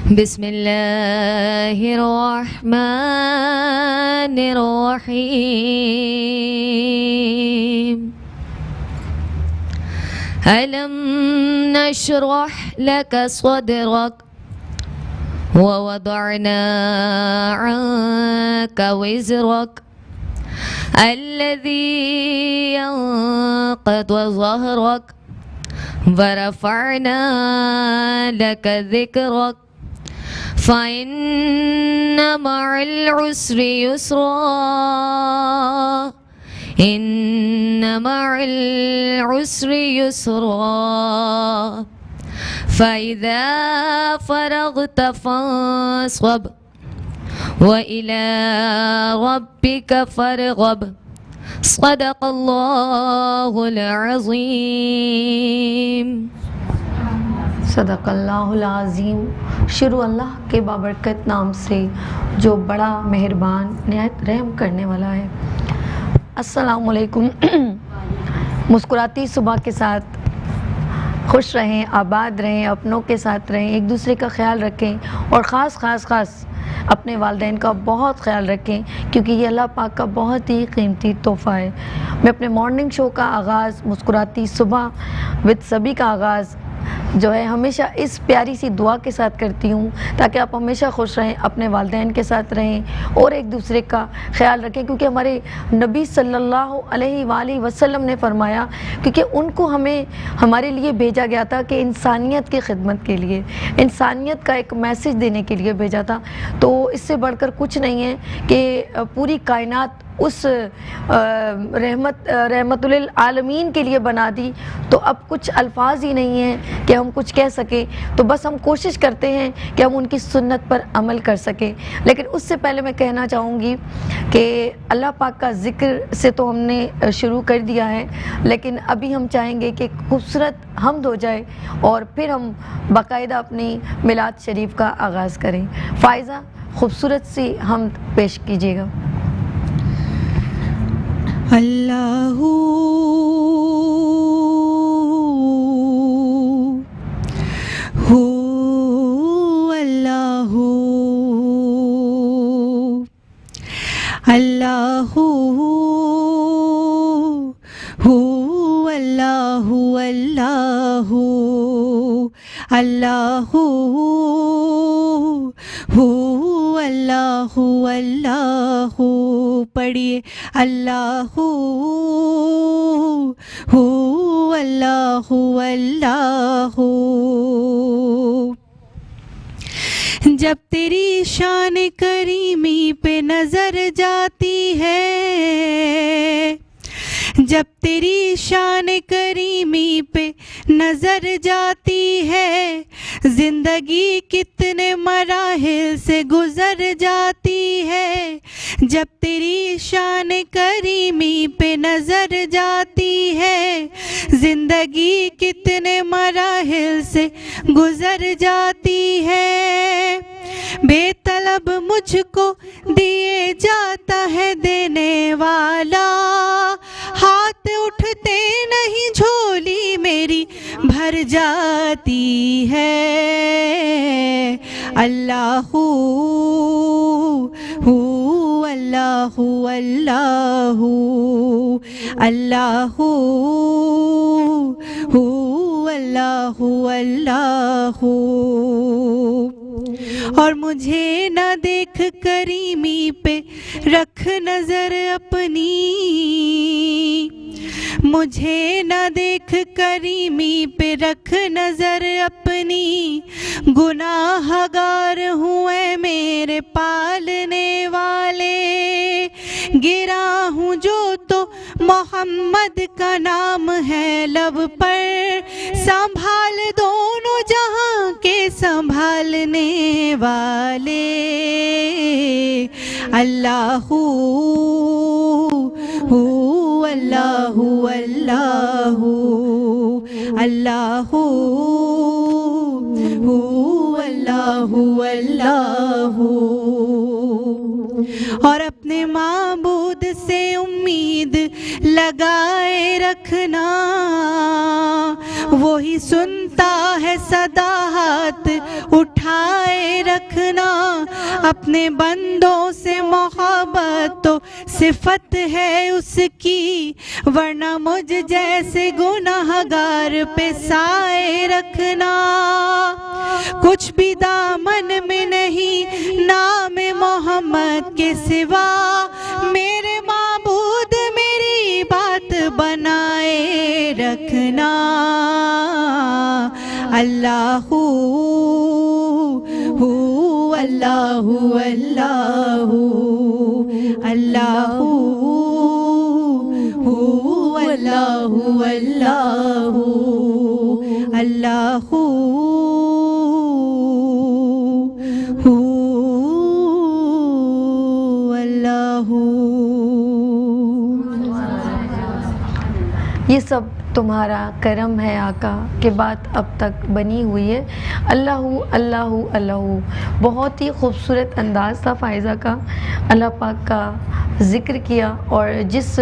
बिस्मिल्लाहिर्रहमानिर्रहीम। अलम नशरह लक सदरक व वदअना अन्क विज़रक अल्लज़ी अनक़द ज़हरक व रफ़अना लक ज़िक्रक फ़इन्न मअल उसरि युस्रा इन्न मअल उसरि युस्रा फ़इज़ा फ़रग़त फ़ंसब व इला रब्बिक फ़रग़ब। सदक़ल्लाहुल अज़ीम। सदक़ल्लाहुल अज़ीम। शुरू अल्लाह के बाबरकत नाम से जो बड़ा मेहरबान निहायत रहम करने वाला है। अस्सलामुअलैकुम। मुस्कुराती सुबह के साथ खुश रहें, आबाद रहें, अपनों के साथ रहें, एक दूसरे का ख्याल रखें और ख़ास अपने वालिदैन का बहुत ख्याल रखें, क्योंकि ये अल्लाह पाक का बहुत ही कीमती तोहफ़ा है। मैं अपने मॉर्निंग शो का आगाज़ मुस्कुराती सुबह विद सभी का आगाज़ जो है हमेशा इस प्यारी सी दुआ के साथ करती हूँ, ताकि आप हमेशा खुश रहें, अपने वालिदैन के साथ रहें और एक दूसरे का ख्याल रखें, क्योंकि हमारे नबी सल्लल्लाहु अलैहि वसल्लम ने फरमाया, क्योंकि उनको हमें हमारे लिए भेजा गया था कि इंसानियत की खिदमत के लिए, इंसानियत का एक मैसेज देने के लिए भेजा था। तो इससे बढ़कर कुछ नहीं है कि पूरी कायनात उस रहमतुल आलमीन के लिए बना दी। तो अब कुछ अल्फाज ही नहीं हैं कि हम कुछ कह सकें, तो बस हम कोशिश करते हैं कि हम उनकी सुन्नत पर अमल कर सकें। लेकिन उससे पहले मैं कहना चाहूँगी कि अल्लाह पाक का ज़िक्र से तो हमने शुरू कर दिया है, लेकिन अभी हम चाहेंगे कि खूबसूरत हम्द हो जाए और फिर हम बाकायदा अपनी मिलाद शरीफ का आगाज़ करें। फ़ाइज़ा खूबसूरत सी हम्द पेश कीजिएगा। अल्लाहू हू अल्लाहू अल्लाहू हू अल्लाहू अल्लाहू अल्लाहू हू अल्लाहू अल्लाहू। पढ़िए अल्लाहू हू अल्लाहू अल्लाहू। जब तेरी शान करीमी पे नजर जाती है, जब तेरी शान करीमी पे नजर जाती है, जिंदगी कितने मराहिल से गुजर जाती है। जब तेरी शान करीमी पे नजर जाती है, जिंदगी कितने मराहिल से गुजर जाती है। बेतलब मुझको दिए जाता है देने वाला, हाथ उठते नहीं झोली मेरी भर जाती है। अल्लाहू हू अल्लाहू अल्लाहू अल्लाहू हू अल्लाहू अल्लाहू। और मुझे न देख करीमी पे रख नजर अपनी, मुझे न देख करीमी पे रख नजर अपनी। गुनाहगार हुए मेरे पालने वाले, गिरा हूँ जो तो मोहम्मद का नाम है लब पर। संभाल दोनों जहां के संभालने वाले। अल्लाहू हू अल्लाहू अल्लाहू अल्लाहू हू अल्लाहू अल्लाहू। और अपने माबूद से उम्मीद लगाए रखना, वही सुनता सुनता है सदा हाथ उठाए रखना, अपने बंदों से मोहब्बत तो सिफत है उसकी, वरना मुझ जैसे गुनाहगार पे साए रखना। कुछ भी दामन में नहीं नाम मोहम्मद के सिवा, मेरे माबूद मेरी बात बनाए रखना। अल्लाहू हू अल्लाहू अल्लाहू अल्लाहू हू अल्लाहू अल्लाहू अल्लाहू हू अल्लाहू। ये सब तुम्हारा करम है आका के बात अब तक बनी हुई है। अल्लाहू अल्लाहू अल्लाहू, बहुत ही खूबसूरत अंदाज़ था फ़ायज़ा का। अल्लाह पाक का ज़िक्र किया, और जिस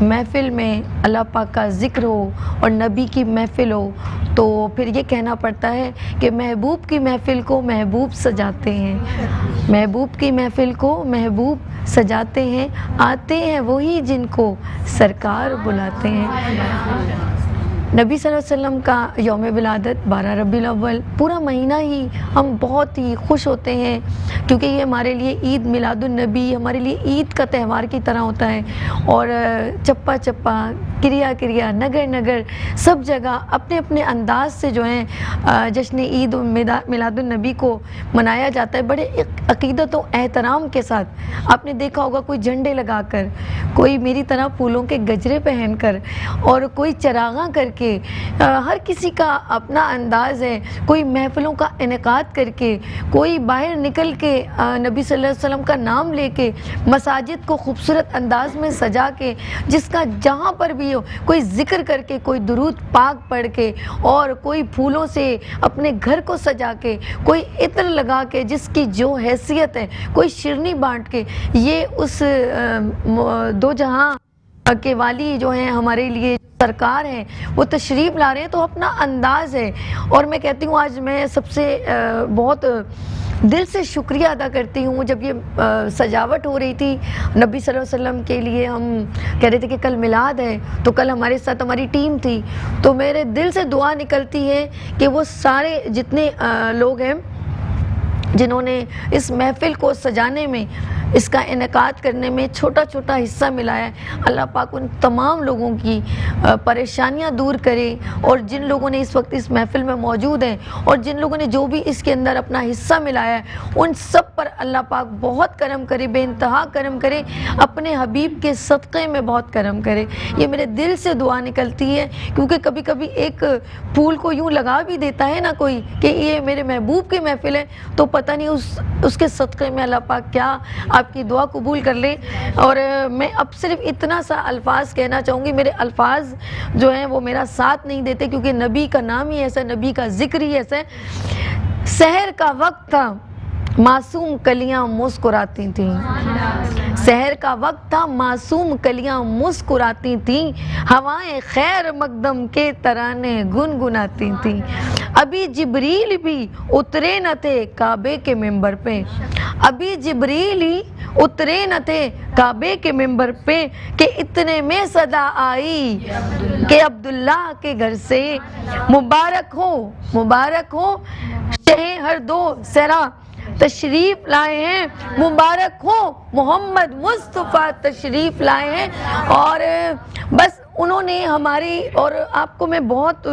महफ़िल में अल्लाह पाक का ज़िक्र हो और नबी की महफ़िल हो, तो फिर ये कहना पड़ता है कि महबूब की महफ़िल को महबूब सजाते हैं, महबूब की महफ़िल को महबूब सजाते हैं, आते हैं वही जिनको सरकार बुलाते हैं। नबी सल्लल्लाहु अलैहि वसल्लम का यौम विलादत 12 रबीउल अव्वल, पूरा महीना ही हम बहुत ही खुश होते हैं, क्योंकि ये हमारे लिए ईद मिलादुन नबी हमारे लिए ईद का त्यौहार की तरह होता है। और चप्पा चप्पा, क्रिया क्रिया, नगर नगर, सब जगह अपने अपने अंदाज से जो है जश्न ईद मिलादुन नबी को मनाया जाता है, बड़े अक़ीदत और एहतराम के साथ। आपने देखा होगा कोई झंडे लगाकर, कोई मेरी तरह फूलों के गजरे पहनकर, और कोई चरागा करके, हर किसी का अपना अंदाज़ है। कोई महफ़िलों का इनेकाद करके, कोई बाहर निकल के नबी सल्लल्लाहु अलैहि वसल्लम का नाम लेके मसाजिद को खूबसूरत अंदाज में सजा के, जिसका जहाँ पर भी हो, कोई ज़िक्र करके, कोई दुरूद पाक पढ़ के, और कोई फूलों से अपने घर को सजा के, कोई इत्र लगा के, जिसकी जो हैसियत है, कोई शिरनी बांट के, ये उस दो जहाँ के वाली जो हैं हमारे लिए सरकार है, वो तशरीफ़ ला रहे हैं, तो अपना अंदाज़ है। और मैं कहती हूँ आज मैं सबसे बहुत दिल से शुक्रिया अदा करती हूँ। जब ये सजावट हो रही थी नबी सल्लल्लाहु अलैहि वसल्लम के लिए, हम कह रहे थे कि कल मिलाद है, तो कल हमारे साथ हमारी टीम थी, तो मेरे दिल से दुआ निकलती है कि वो सारे जितने लोग हैं जिन्होंने इस महफ़िल को सजाने में, इसका इनेकाद करने में छोटा छोटा हिस्सा मिलाया है, अल्लाह पाक उन तमाम लोगों की परेशानियां दूर करे। और जिन लोगों ने इस वक्त इस महफ़िल में मौजूद हैं, और जिन लोगों ने जो भी इसके अंदर अपना हिस्सा मिलाया है, उन सब पर अल्लाह पाक बहुत करम करे, बेइंतहा करम करे, अपने हबीब के सदक़े में बहुत करम करे। ये मेरे दिल से दुआ निकलती है, क्योंकि कभी कभी एक फूल को यूँ लगा भी देता है ना कोई कि ये मेरे महबूब की महफ़िल है, तो पता नहीं उसके सदक़े में अल्लाह पाक क्या आपकी दुआ कबूल कर ले। और मैं अब सिर्फ इतना सा अल्फाज कहना चाहूँगी, मेरे अल्फाज जो हैं वो मेरा साथ नहीं देते, क्योंकि नबी का नाम ही ऐसा, नबी का ज़िक्र ही ऐसा है। सहर का वक्त था, मासूम कलियां मुस्कुराती थीं, सहर का वक्त था, मासूम कलियां मुस्कुराती थीं, हवाएं खैर मकदम के तराने गुनगुनाती थीं। अभी जिब्रील भी उतरे न थे काबे के मिंबर पे, अभी जिब्रील ही उतरे न थे काबे के मिंबर पे, कि इतने में सदा आई कि अब्दुल्ला के घर से मुबारक हो शहे हर दो सरा तशरीफ़ लाए हैं, मुबारक हो मोहम्मद मुस्तफ़ा तशरीफ़ लाए हैं। और बस उन्होंने हमारी, और आपको मैं बहुत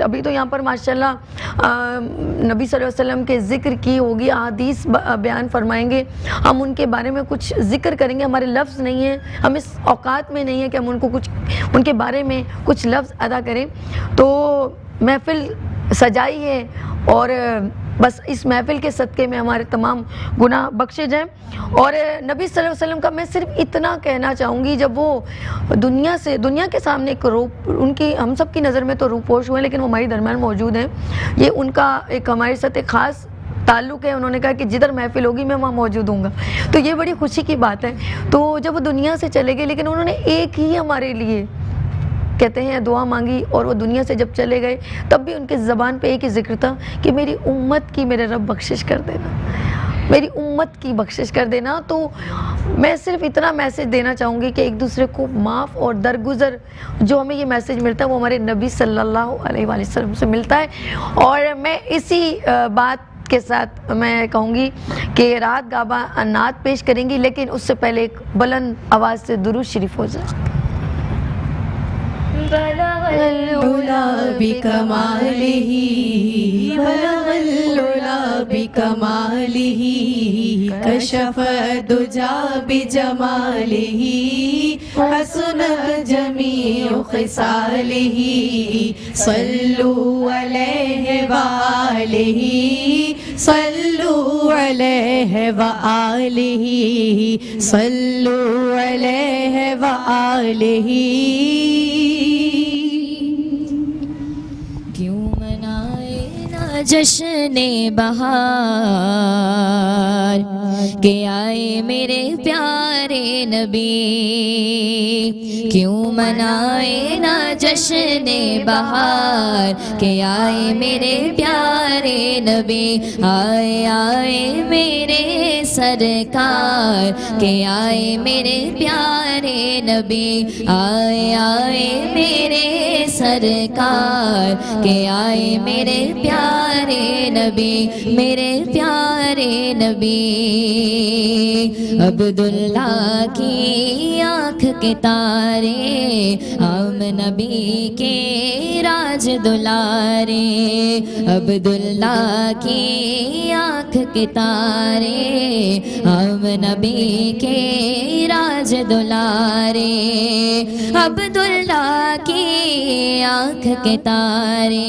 अभी तो यहाँ पर माशाल्लाह नबी सल्लल्लाहु अलैहि वसल्लम के ज़िक्र की होगी, अहादीस बयान फरमाएंगे, हम उनके बारे में कुछ ज़िक्र करेंगे। हमारे लफ्ज़ नहीं है, हम इस औकात में नहीं है कि हम उनके बारे में कुछ लफ्ज़ अदा करें। तो महफ़िल सजाई है, और बस इस महफ़िल के सदक़े में हमारे तमाम गुनाह बख्शे जाएं। और नबी सल्लल्लाहु अलैहि वसल्लम का मैं सिर्फ इतना कहना चाहूँगी, जब वो दुनिया के सामने एक रूप, उनकी हम सब की नज़र में तो रूपोश हुए, लेकिन वो हमारे दरमियान मौजूद हैं। ये उनका एक हमारे साथ एक ख़ास ताल्लुक़ है। उन्होंने कहा कि जिधर महफ़िल होगी मैं वहाँ मौजूद हूँगा, तो ये बड़ी खुशी की बात है। तो जब वो दुनिया से चले गए, लेकिन उन्होंने एक ही हमारे लिए कहते हैं दुआ मांगी और वो दुनिया से जब चले गए तब भी उनके ज़बान पे एक ही जिक्र था कि मेरी उम्मत की मेरे रब बख्शिश कर देना, मेरी उम्मत की बख्शिश कर देना। तो मैं सिर्फ इतना मैसेज देना चाहूँगी कि एक दूसरे को माफ़ और दरगुज़र, जो हमें ये मैसेज मिलता है वो हमारे नबी सल्लल्लाहु अलैहि वसल्लम से मिलता है। और मैं इसी बात के साथ मैं कहूँगी कि रात गाबा नात पेश करेंगी, लेकिन उससे पहले एक बुलंद आवाज़ से दुरूद शरीफ हो जाए। उला बिकमालिही बलगल बिकमालिही कशफ दुजा बिजमालिही हसनत जमीउ खिसालिही सल्लु अलैहि व आलिही सल्लु अलैहि व आलिही सल्लु अलैहि व आलिही। क्यों मनाए ना जश्ने बहार के आए मेरे प्यारे नबी, क्यों मनाए ना जश्ने बहार के आए मेरे प्यारे नबी। आए आए मेरे सरकार के आए मेरे प्यारे नबी, आए आए मेरे सरकार के आए मेरे प्यारे नबी, मेरे प्यारे नबी। अब्दुल्ला की आँख के तारे हम नबी के राज दुलारे, अब्दुल्ला की आँख के तारे हम नबी के राज दुलारे, अब्दुल्ला की आँख के तारे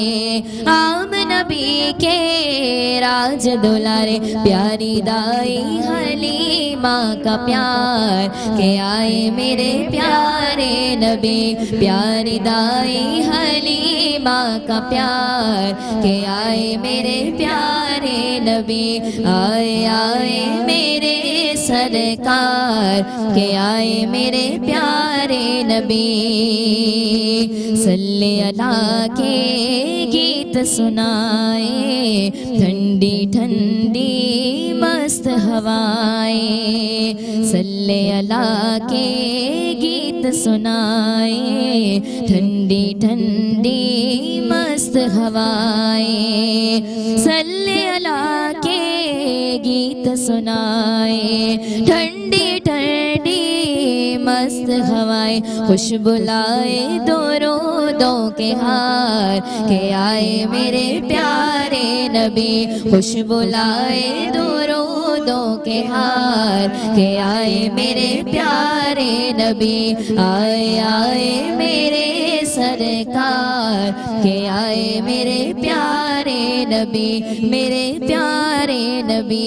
हम नबी के राज दुलारे। प्यारी दाई हलीमा का प्यार के आए मेरे प्यारे नबी, प्यारी दाई हलीमा का प्यार के आए मेरे प्यारे नबी। आए आए मेरे सरकार के आए मेरे प्यारे नबी। सल्ले अला के गीत सुनाए ठंडी ठंडी मस्त हवाएं, सल्ले अला के गीत सुनाए ठंडी ठंडी मस्त हवाएं, सल्ले अला के गीत सुनाए ठंडी ठंडी मस्त हवाएं। खुशबू लाए दो रोदों के हार के आए मेरे प्यारे नबी, खुशबू लाए दो रोदों के हार के आए मेरे प्यारे नबी। आए आए मेरे सरकार के आए मेरे प्यारे नबी, मेरे प्यारे नबी।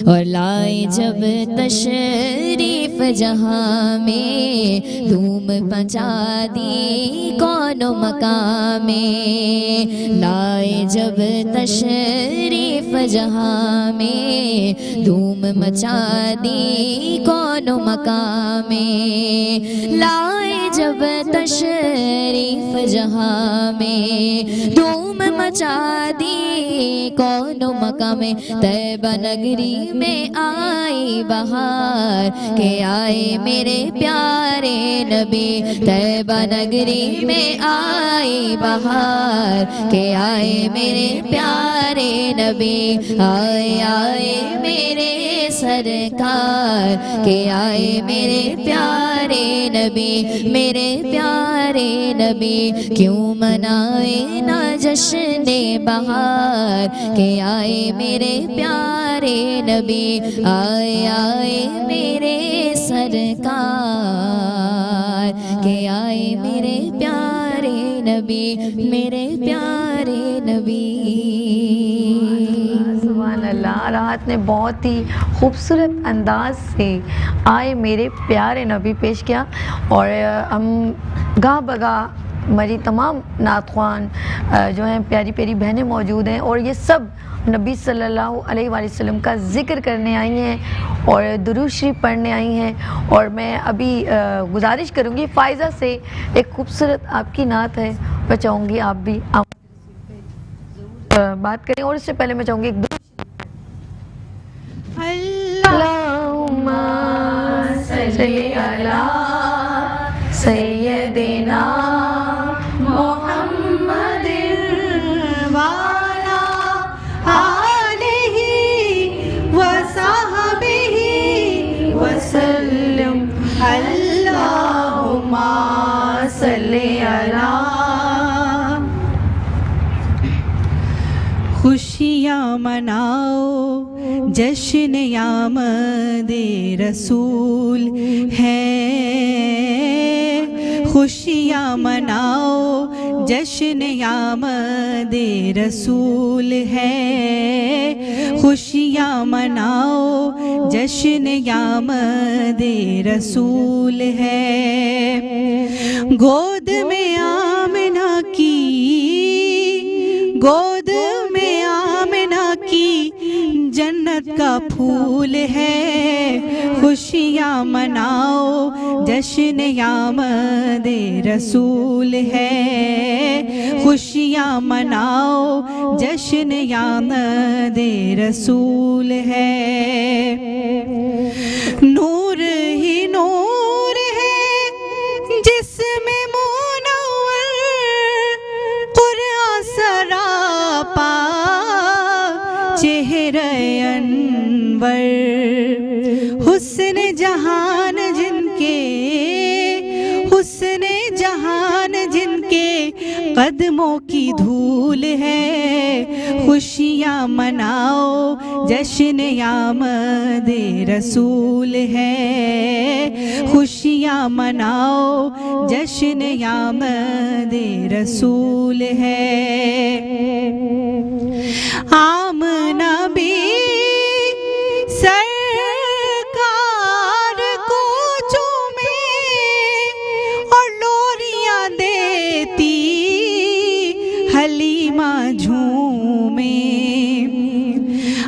और लाए जब तशरीफ जहाँ में धूम मचा दी कौनो मकाम में, लाए जब तशरीफ जहाँ में धूम मचा दी कौनो मकाम में, लाए जब तशरीफ जहाँ में धूम मचा दी कौनो मकाम में। तैबा नगरी में आई बहार के आए मेरे प्यारे नबी, तैबा नगरी में आई बहार के आए मेरे प्यारे नबी। आए आए मेरे सरकार के आए मेरे प्यारे नबी, मेरे प्यारे नबी। क्यों मनाए ना जश्ने बहार के आए मेरे प्यारे नबी। आए आए मेरे सरकार के आए मेरे प्यारे नबी, मेरे प्यारे नबी। सुभान अल्लाह। राहत ने बहुत ही खूबसूरत अंदाज से आए मेरे प्यारे नबी पेश किया और हम गा बगा मेरी तमाम नातख्वान जो हैं, प्यारी प्यारी बहनें मौजूद हैं और ये सब नबी सल्लल्लाहु अलैहि वसल्लम का ज़िक्र करने आई हैं और दुरूद शरीफ पढ़ने आई हैं। और मैं अभी गुजारिश करूँगी फ़ाइज़ा से, एक खूबसूरत आपकी नात है, मैं चाहूँगी आप भी बात करें। और इससे पहले मैं चाहूँगी एक अल्लाहुम्मा सल्ली अला सय्यदिना मुहम्मदिन वाला आलिही वसहबिही वसल्लम। अल्लाहुम्मा सल्ली अला। खुशियाँ मनाओ जश्न आमदे रसूल है, खुशियाँ मनाओ जश्न आमदे रसूल है, खुशियाँ मनाओ जश्न आमदे रसूल है। गोद में आमिना की, गोद में आमिना की जन्नत का फूल है, खुशियाँ मनाओ जश्न आमदे रसूल है, खुशियाँ मनाओ जश्न आमदे रसूल है। नूर ही नूर है जिसमें मुनव्वर कुरान सरापा चेहरे अनवर, हुस्न जहान जिनके, हुस्न जहान जिनके कदमों की धूल है, खुशियाँ मनाओ जश्न आमदे रसूल है, खुशियाँ मनाओ जश्न आमदे रसूल है। आमना भी सरकार को चूमे और लोरियां देती हलीमा झूमे।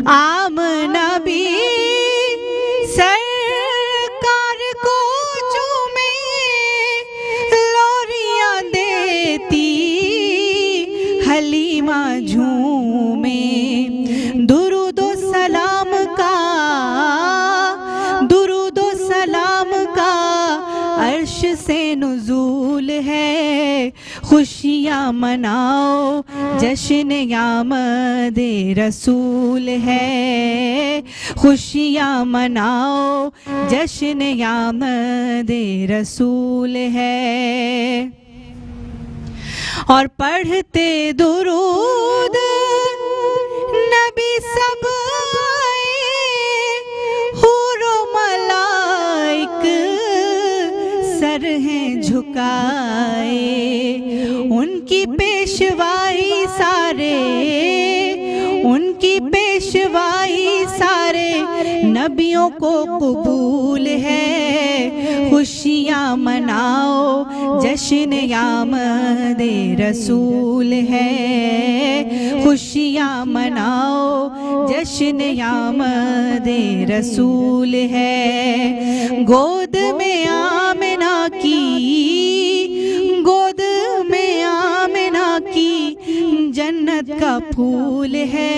आमना भी सरकार को चूमे लोरियां देती हलीमा झूमे। दुरूदो सलाम का, दुरूदो सलाम का अर्श से नुज़ूल है, खुशियाँ मनाओ जश्न आमदे रसूल है, खुशियाँ मनाओ जश्न आमदे रसूल है। और पढ़ते दुरूद नबी सब आए, हूरो मलाइक सर हैं झुकाए, उनकी पेशवाई सारे, उनकी पेशवाई सारे नबियों को कबूल है, खुशियाँ मनाओ जश्न आमदे रसूल है, खुशियाँ मनाओ जश्न आमदे रसूल है। गोद में आमिना की, गोद में आमिना की जन्नत का फूल है,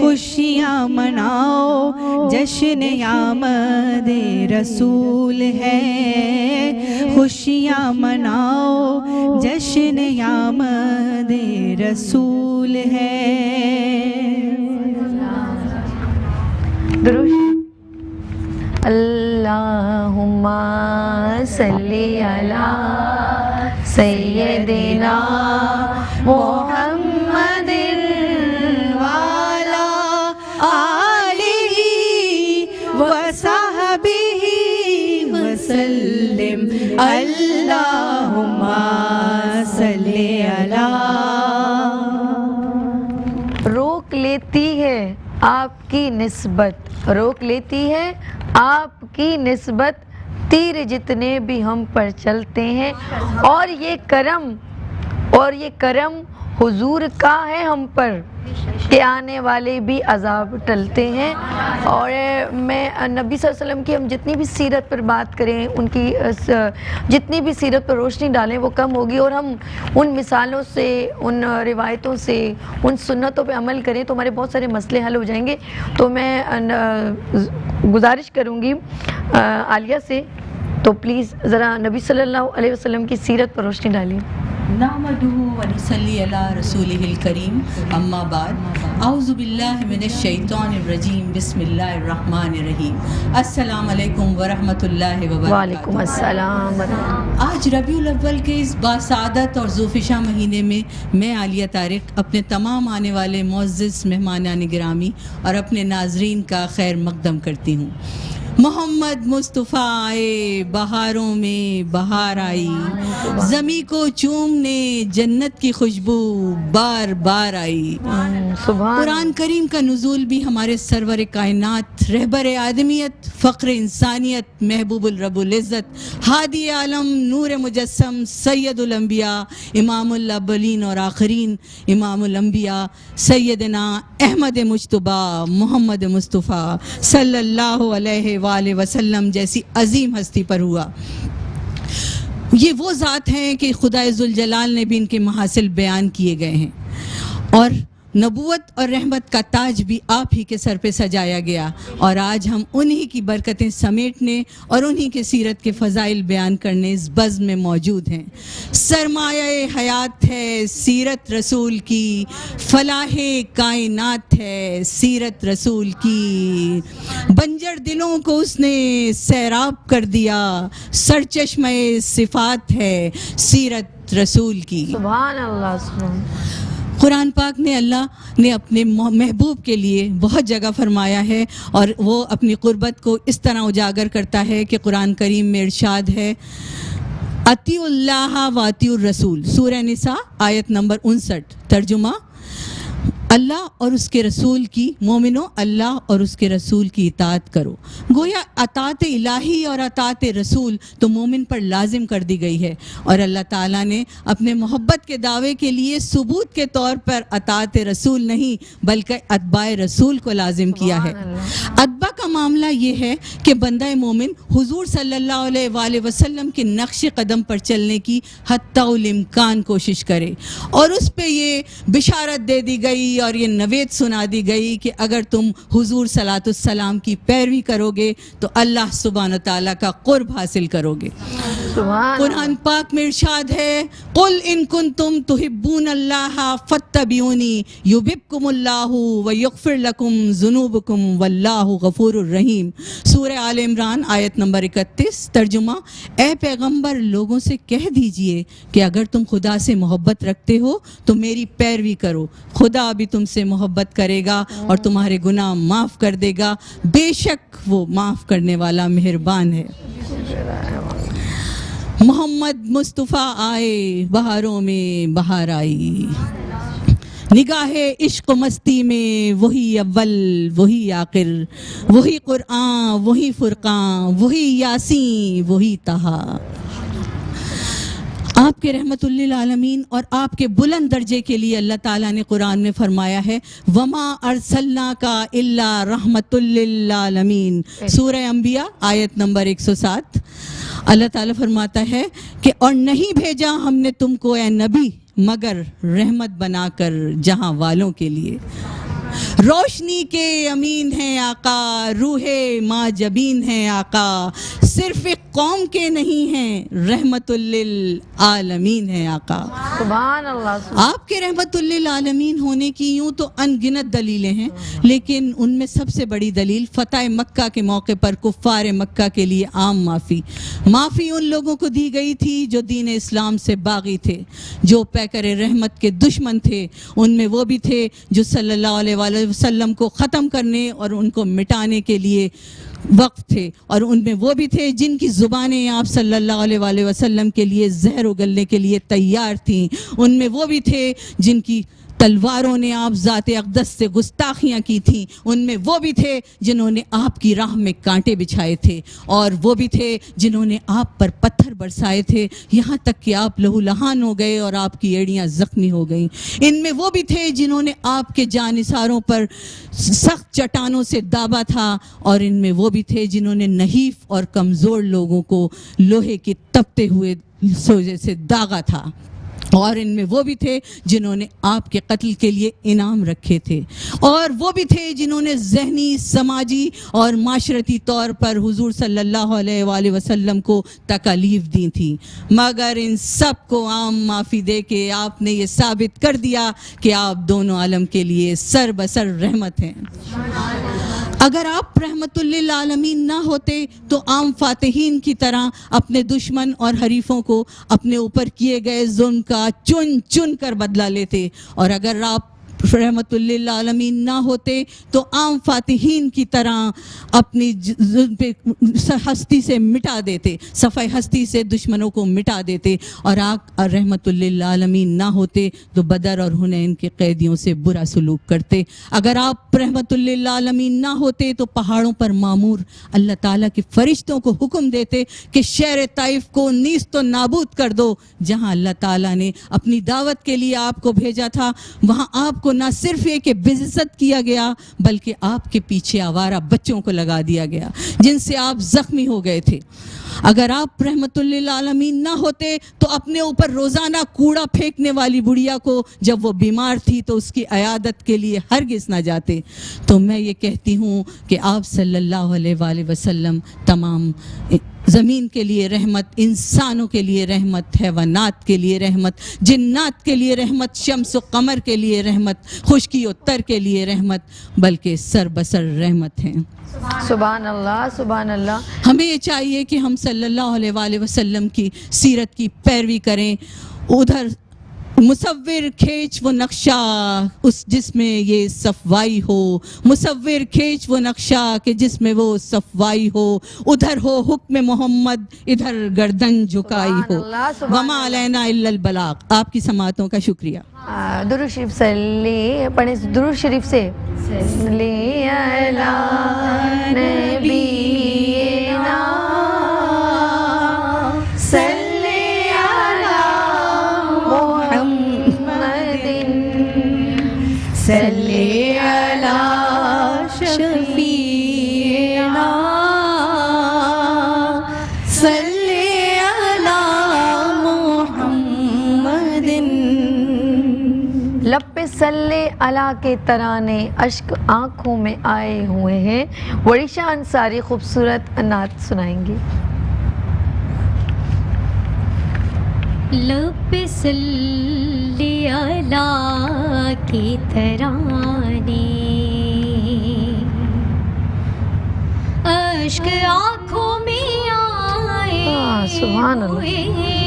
खुशियाँ मनाओ जश्न आमदे रसूल है, खुशियाँ मनाओ जश्न आमदे रसूल है। अल्लाहुम्मा सल्ली अला सय्यदिना मुहम्मदिन वाला आलिही वसहबिही वसल्लिम। अल्लाहुम्मा सल्ली अला। रोक लेती है आपकी निस्बत, रोक लेती है आपकी निस्बत तीर जितने भी हम पर चलते हैं, और ये करम हुजूर का है हम पर, के आने वाले भी अजाब टलते हैं। और मैं नबी सल्लल्लाहु अलैहि वसल्लम की हम जितनी भी सीरत पर बात करें, उनकी जितनी भी सीरत पर रोशनी डालें वो कम होगी, और हम उन मिसालों से, उन रिवायतों से, उन सुन्नतों पे अमल करें तो हमारे बहुत सारे मसले हल हो जाएंगे। तो मैं गुजारिश करूँगी आलिया से, तो प्लीज़ ज़रा नबी सल्लल्लाहु अलैहि वसल्लम की सीरत पर रोशनी डालिए। नहमदुहु व नसल्ली अला रसूलिहिल करीम, अम्मा बाद, औज़ु बिल्लाहि मिनश शैतानिर रजीम, बिस्मिल्लाहिर रहमानिर रहीम। अस्सलाम वालेकुम व रहमतुल्लाहि व बरकातुहू। वालेकुम अस्सलाम। आज रबीउल अव्वल के इस बासादत और ज़ुल्फ़िशा महीने में मैं आलिया तारिक अपने तमाम आने वाले मुअज़्ज़िज़ मेहमानान गिरामी और अपने नाज़रीन का खैर मक़दम करती हूँ। मोहम्मद मुस्तफ़ा आए, बहारों में बहार आई, ज़मी को चूमने जन्नत की खुशबू बार बार आई। कुरान करीम का नुज़ूल भी हमारे सरवर कायनात, रहबर आदमियत, फ़ख्र इंसानियत, महबूबुल रब्बुल इज़्ज़त, हादी आलम, नूर मुजस्सम, सैयदुल अंबिया, इमामुल अव्वलीन और आखिरीन, इमामुल अंबिया, सैयदना अहमद मुज्तबा मोहम्मद मुस्तफ़ा सल्लल्लाहु अलैहि वसल्लम जैसी अजीम हस्ती पर हुआ। ये वो ज़ात हैं कि खुदाए ज़ुल जलाल ने भी इनके महासिल बयान किए गए हैं, और नबूवत और रहमत का ताज भी आप ही के सर पे सजाया गया। और आज हम उन्हीं की बरकतें समेटने और उन्हीं के सीरत के फ़ज़ाइल बयान करने इस बज़्म में मौजूद हैं। सरमाया हयात है सीरत रसूल की, फलाहे कायनात है सीरत रसूल की, बंजर दिलों को उसने सैराब कर दिया, सरचश्मे सिफ़ात है सीरत रसूल की। सुभान अल्लाह। सुभान। कुरान पाक में अल्लाह ने अपने महबूब के लिए बहुत जगह फरमाया है, और वो अपनी क़ुर्बत को इस तरह उजागर करता है कि कुरान करीम में इरशाद है, अतिउल्लाह व अतिउर रसूल, सूरह निसा आयत नंबर 59। तर्जुमा, अल्लाह और उसके रसूल की, मोमिनो अल्लाह और उसके रसूल की इताअत करो। गोया अताअत इलाही और अताअत रसूल तो मोमिन पर लाजिम कर दी गई है, और अल्लाह ताला ने अपने मोहब्बत के दावे के लिए सबूत के तौर पर अताअत रसूल नहीं बल्कि अतबाए रसूल को लाजिम किया है। अतबा का मामला ये है कि बंदा मोमिन हुजूर सल्लल्लाहु अलैहि वसल्लम के नक्श कदम पर चलने की हत्ताउल इम्कान कोशिश करे, और उस पर ये बिशारत दे दी गई और ये नवेद सुना दी गई कि अगर तुम हुजूर सलातुस्सलाम की पैरवी करोगे तो अल्लाह सुब्हान तआला का कुर्ब हासिल करोगे। कुरान पाक में इरशाद है, कुल इन कुंतुम तुहिब्बून अल्लाह फत्तबिऊनी युबिब्कुमुल्लाहु व यगफिर लकुम ज़ुनूबकुम वल्लाहु गफूरुर रहीम, सूरह आल इमरान आयत नंबर 31। तर्जुमा, ए पैगंबर लोगों से कह दीजिए कि अगर तुम खुदा से मोहब्बत रखते हो तो मेरी पैरवी करो, खुदा भी तुमसे मोहब्बत करेगा और तुम्हारे गुनाह माफ़ कर देगा, बेशक वो माफ़ करने वाला मेहरबान है। मोहम्मद मुस्तफ़ा आए, बहारों में बहार आई, निगाहे इश्क मस्ती में वही अव्वल वही आखिर, वही कुरान वही फुरकान वही यासीन वही तहा। आपके रहमतुल्लिल आलमीन और आपके बुलंद दर्जे के लिए अल्लाह ताला ने कुरान में फरमाया है, वमा अरसलना का इल्ला रहमतुल्लिल आलमीन, सूरह अंबिया आयत नंबर 107। अल्लाह ताला फरमाता है कि और नहीं भेजा हमने तुमको ए नबी मगर रहमत बनाकर जहां वालों के लिए। रोशनी के अमीन हैं आका, रूहे माँ जबीन हैं आका, सिर्फ एक कौम के नहीं हैं, रहमतुल्लिल आलमीन हैं आका। सुभान अल्लाह। आपके रहमतुल्लिल आलमीन होने की यूँ तो अनगिनत दलीलें हैं, लेकिन उनमें सबसे बड़ी दलील फतह मक्का के मौके पर कुफ़ार मक्का के लिए आम माफ़ी उन लोगों को दी गई थी जो दीन इस्लाम से बागी थे, जो पैकर रहमत के दुश्मन थे। उनमें वो भी थे जो सल्लल्लाहु अलैहि वसल्लम को ख़त्म करने और उनको मिटाने के लिए वक़्फ़ थे, और उनमें वो भी थे जिनकी ज़ुबानें आप सल्लल्लाहु अलैहि वसल्लम के लिए जहर उगलने के लिए तैयार थीं। उनमें वो भी थे जिनकी तलवारों ने आप ज़ाते अक़दस से गुस्ताखियाँ की थी, उनमें वो भी थे जिन्होंने आपकी राह में कांटे बिछाए थे, और वो भी थे जिन्होंने आप पर पत्थर बरसाए थे, यहाँ तक कि आप लहूलुहान हो गए और आपकी एड़ियाँ ज़ख्मी हो गईं। इनमें वो भी थे जिन्होंने आपके जानिसारों पर सख्त चट्टानों से दाबा था, और इनमें वो भी थे जिन्होंने नहीफ और कमज़ोर लोगों को लोहे के तपते हुए सोजे से दागा था, और इनमें वो भी थे जिन्होंने आपके कत्ल के लिए इनाम रखे थे, और वो भी थे जिन्होंने ज़हनी, समाजी और माशरती तौर पर हुजूर सल्लल्लाहु अलैहि वसल्लम को तकालीफ दी थी। मगर इन सब को आम माफ़ी दे के आपने ये साबित कर दिया कि आप दोनों आलम के लिए सर बसर रहमत हैं। अगर आप रहमतुल लिल आलमीन ना होते तो आम फातिहीन की तरह अपने दुश्मन और हरीफों को अपने ऊपर किए गए जुल्म का चुन चुन कर बदला लेते, और अगर आप रहमतुल लिल आलमीन ना होते तो आम फातिहीन की तरह अपनी पे हस्ती से मिटा देते, सफ़ाई हस्ती से दुश्मनों को मिटा देते, और आप रहमतुल लिल आलमीन ना होते तो बदर और हुनैन के कैदियों से बुरा सलूक करते। अगर आप रहमतुल लिल आलमीन ना होते तो पहाड़ों पर मामूर अल्लाह ताला के फरिश्तों को हुक्म देते कि शहर ताइफ को नीस्त नाबूद कर दो, जहाँ अल्लाह ताला ने अपनी दावत के लिए आपको भेजा था। वहाँ आपको ना सिर्फ ये कि बेइज्जत किया गया, बल्कि आपके पीछे आवारा बच्चों को लगा दिया गया जिनसे आप जख्मी हो गए थे। अगर आप रहमतुल लिल आलमीन ना होते तो अपने ऊपर रोज़ाना कूड़ा फेंकने वाली बुढ़िया को जब वो बीमार थी तो उसकी अयादत के लिए हरगिज़ ना जाते। तो मैं ये कहती हूँ कि आप सल्लल्लाहु अलैहि वसल्लम तमाम ज़मीन के लिए रहमत, इंसानों के लिए रहमत, हैवानात के लिए रहमत, जिन्नात के लिए रहमत, शम्स व कमर के लिए रहमत, खुश्की और तर के लिए रहमत, बल्कि सर बसर रहमत हैं। सुभान अल्लाह, सुभान अल्लाह। हमें ये चाहिए कि हम सल्लल्लाहु अलैहि वसल्लम की सीरत की पैरवी करें। उधर मुसव्विर खींच वो नक्शा उस जिसमें ये सफवाई हो, मुसव्विर खींच वो नक्शा कि जिसमें वो सफवाई हो, उधर हो हुक्म मोहम्मद, इधर गर्दन झुकाई हो, वमा अलैना इल्लल बलाग। आपकी समातों का शुक्रिया। दुरूद शरीफ से ले पढ़े, दुरूद शरीफ से ले अला नबीना सल्ले अला मुहम्मदिन सल्ले अला शफीना सल्ले अला मुहम्मदिन। लब पे सल्ले अला के तराने अश्क आँखों में आए हुए हैं। वरीशा अंसारी खूबसूरत नात सुनाएंगी। लब पे सल्ले अला के तराने अश्क आँखों में आए सुभान अल्लाह। हुए हैं।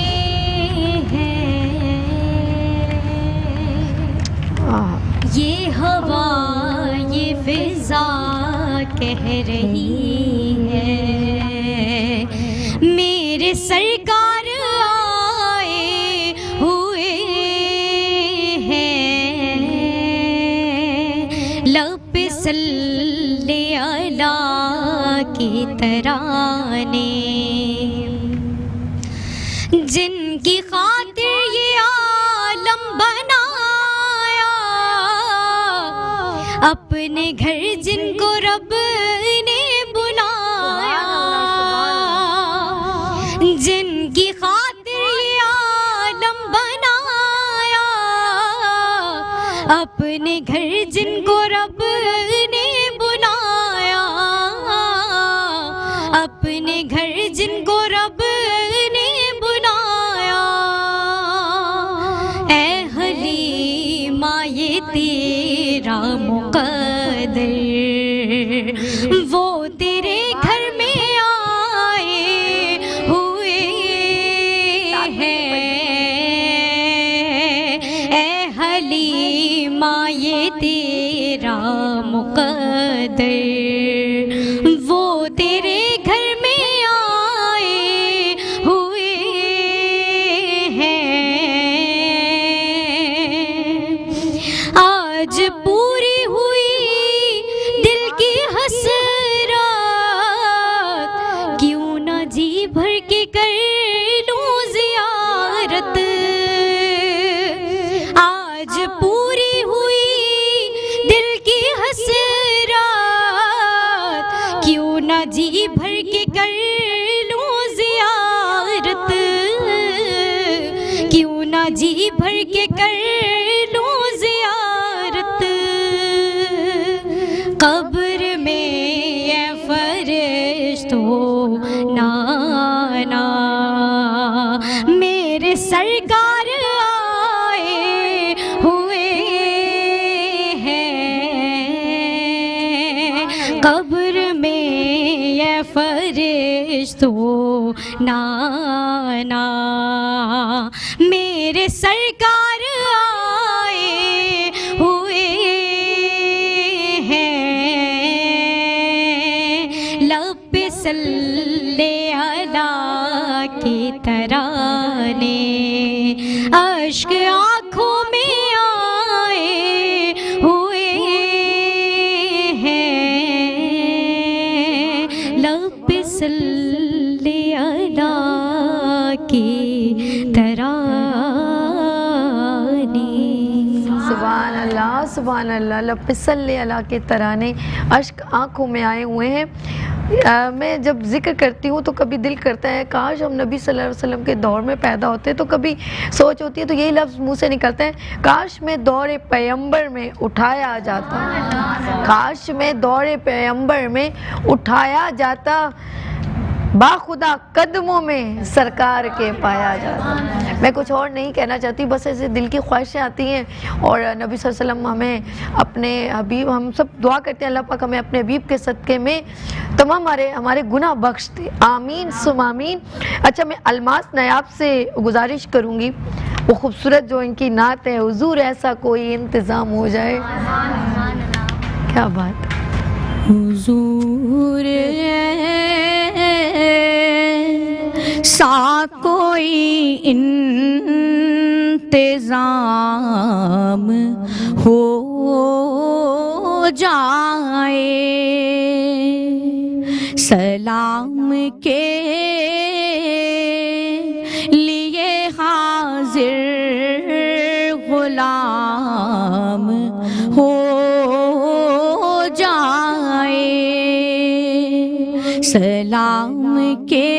ये हवा ये फिजा कह रही है मेरे सरकार आए हुए हैं। लब पे सल्ले अला के तराने जिनकी खातिर ये आलम बनाया, अपने घर जिनको रब ने बुलाया, जिनकी खातिर ये आलम बनाया, अपने घर जिनको रब ने बुलाया, अपने घर जिनको रब ने बुलाया। ऐ हलीमा ये तेरा मुक़द्दर वो तेरे घर में आए हुए हैं। ऐ हलीमा ये तेरा मुक़द्दर वो तेरे घर में आए हुए हैं। आज पूरी हुई दिल की हसरत, क्यों ना जी भर के कर लूं ज़ियारत। आज पूरी हुई दिल की हसरत, क्यों ना जी भर के कर लूं ज़ियारत, क्यों ना जी भर के कर लूं ज़ियारत। कब्र में ये फरिश्तों नाना मेरे सरकार आए हुए हैं। कब्र में ये फरिश्तों नाना मेरे सरकार आए हुए हैं। लब पे सल्ले अला के तराने अश्क आँखों में आए हुए हैं। लब पे सल्ले अला के तराने। सुभान अल्लाह लपिसल्ले अला के तराने अश्क आँखों में आए हुए हैं। मैं जब जिक्र करती हूँ तो कभी दिल करता है काश हम नबी सल्लल्लाहु अलैहि वसल्लम के दौर में पैदा होते। तो कभी सोच होती है तो यही लफ्ज़ मुँह से निकलते हैं, काश मैं दौरे पैगंबर में उठाया जाता, काश मैं दौरे पैगंबर में उठाया जाता, बाखुदा कदमों में सरकार के पाया जाता। मैं कुछ और नहीं कहना चाहती, बस ऐसे दिल की ख्वाहिशें आती हैं। और नबी सल्लल्लाहु अलैहि वसल्लम हमें अपने हबीब, हम सब दुआ करते हैं अल्लाह पाक हमें अपने हबीब के सदक़े में तमाम हमारे गुनाह बख्श दे, आमीन सुम आमीन। अच्छा, मैं अलमास नायाब से गुजारिश करूँगी, वो खूबसूरत जो इनकी नात है, हुजूर ऐसा कोई इंतज़ाम हो जाए। क्या बात, हुजूर सा कोई इंतज़ाम हो जाए, सलाम के लिए हाजिर गुलाम हो जाए, सलाम के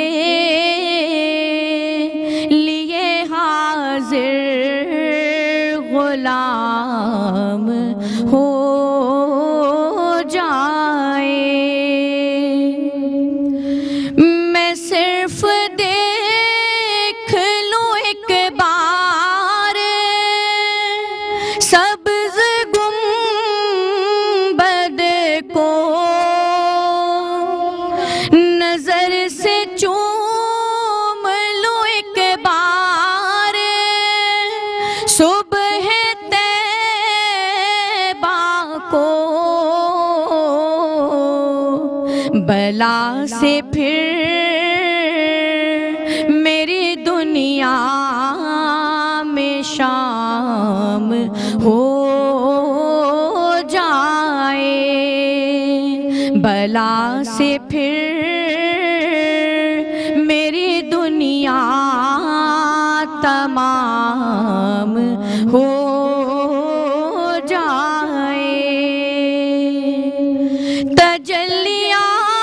लिए हाजिर गुलाम हो जाए। मैं सिर्फ देख लूं एक बार सब्ज़ गुंबद को, नजर से चूम लूं एक बार सुबह तैबा को, बला से फिर मेरी दुनिया में शाम हो जाए, बला से फिर मेरी दुनिया तमाम हो जाए। तजल्लियात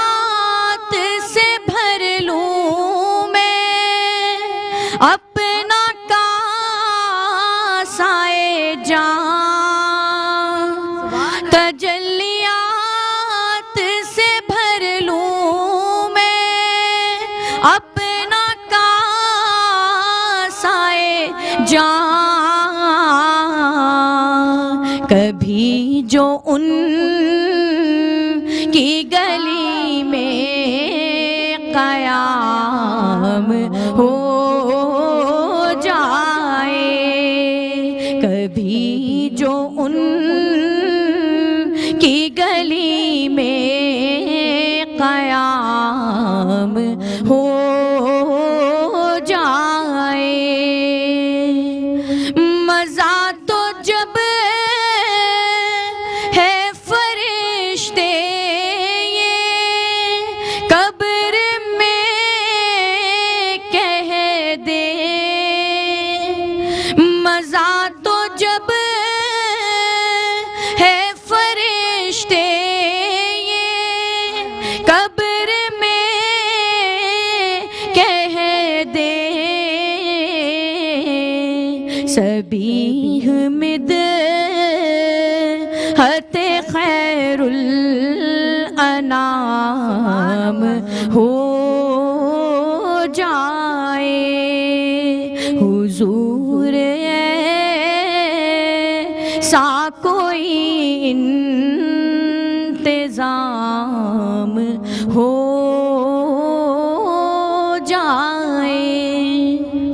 से भर लूं मैं अपना कासाए जान, तजल्लियात से भर लूं मैं अपना कासाए जान। कभी जो उन की गली में क़याम हो जाए, कभी जो उन की गली में क़याम हो जाए। मज़ा तो जब हते खैरुल अनाम हो जाए। हुजूर सा कोई इंतजाम हो जाए।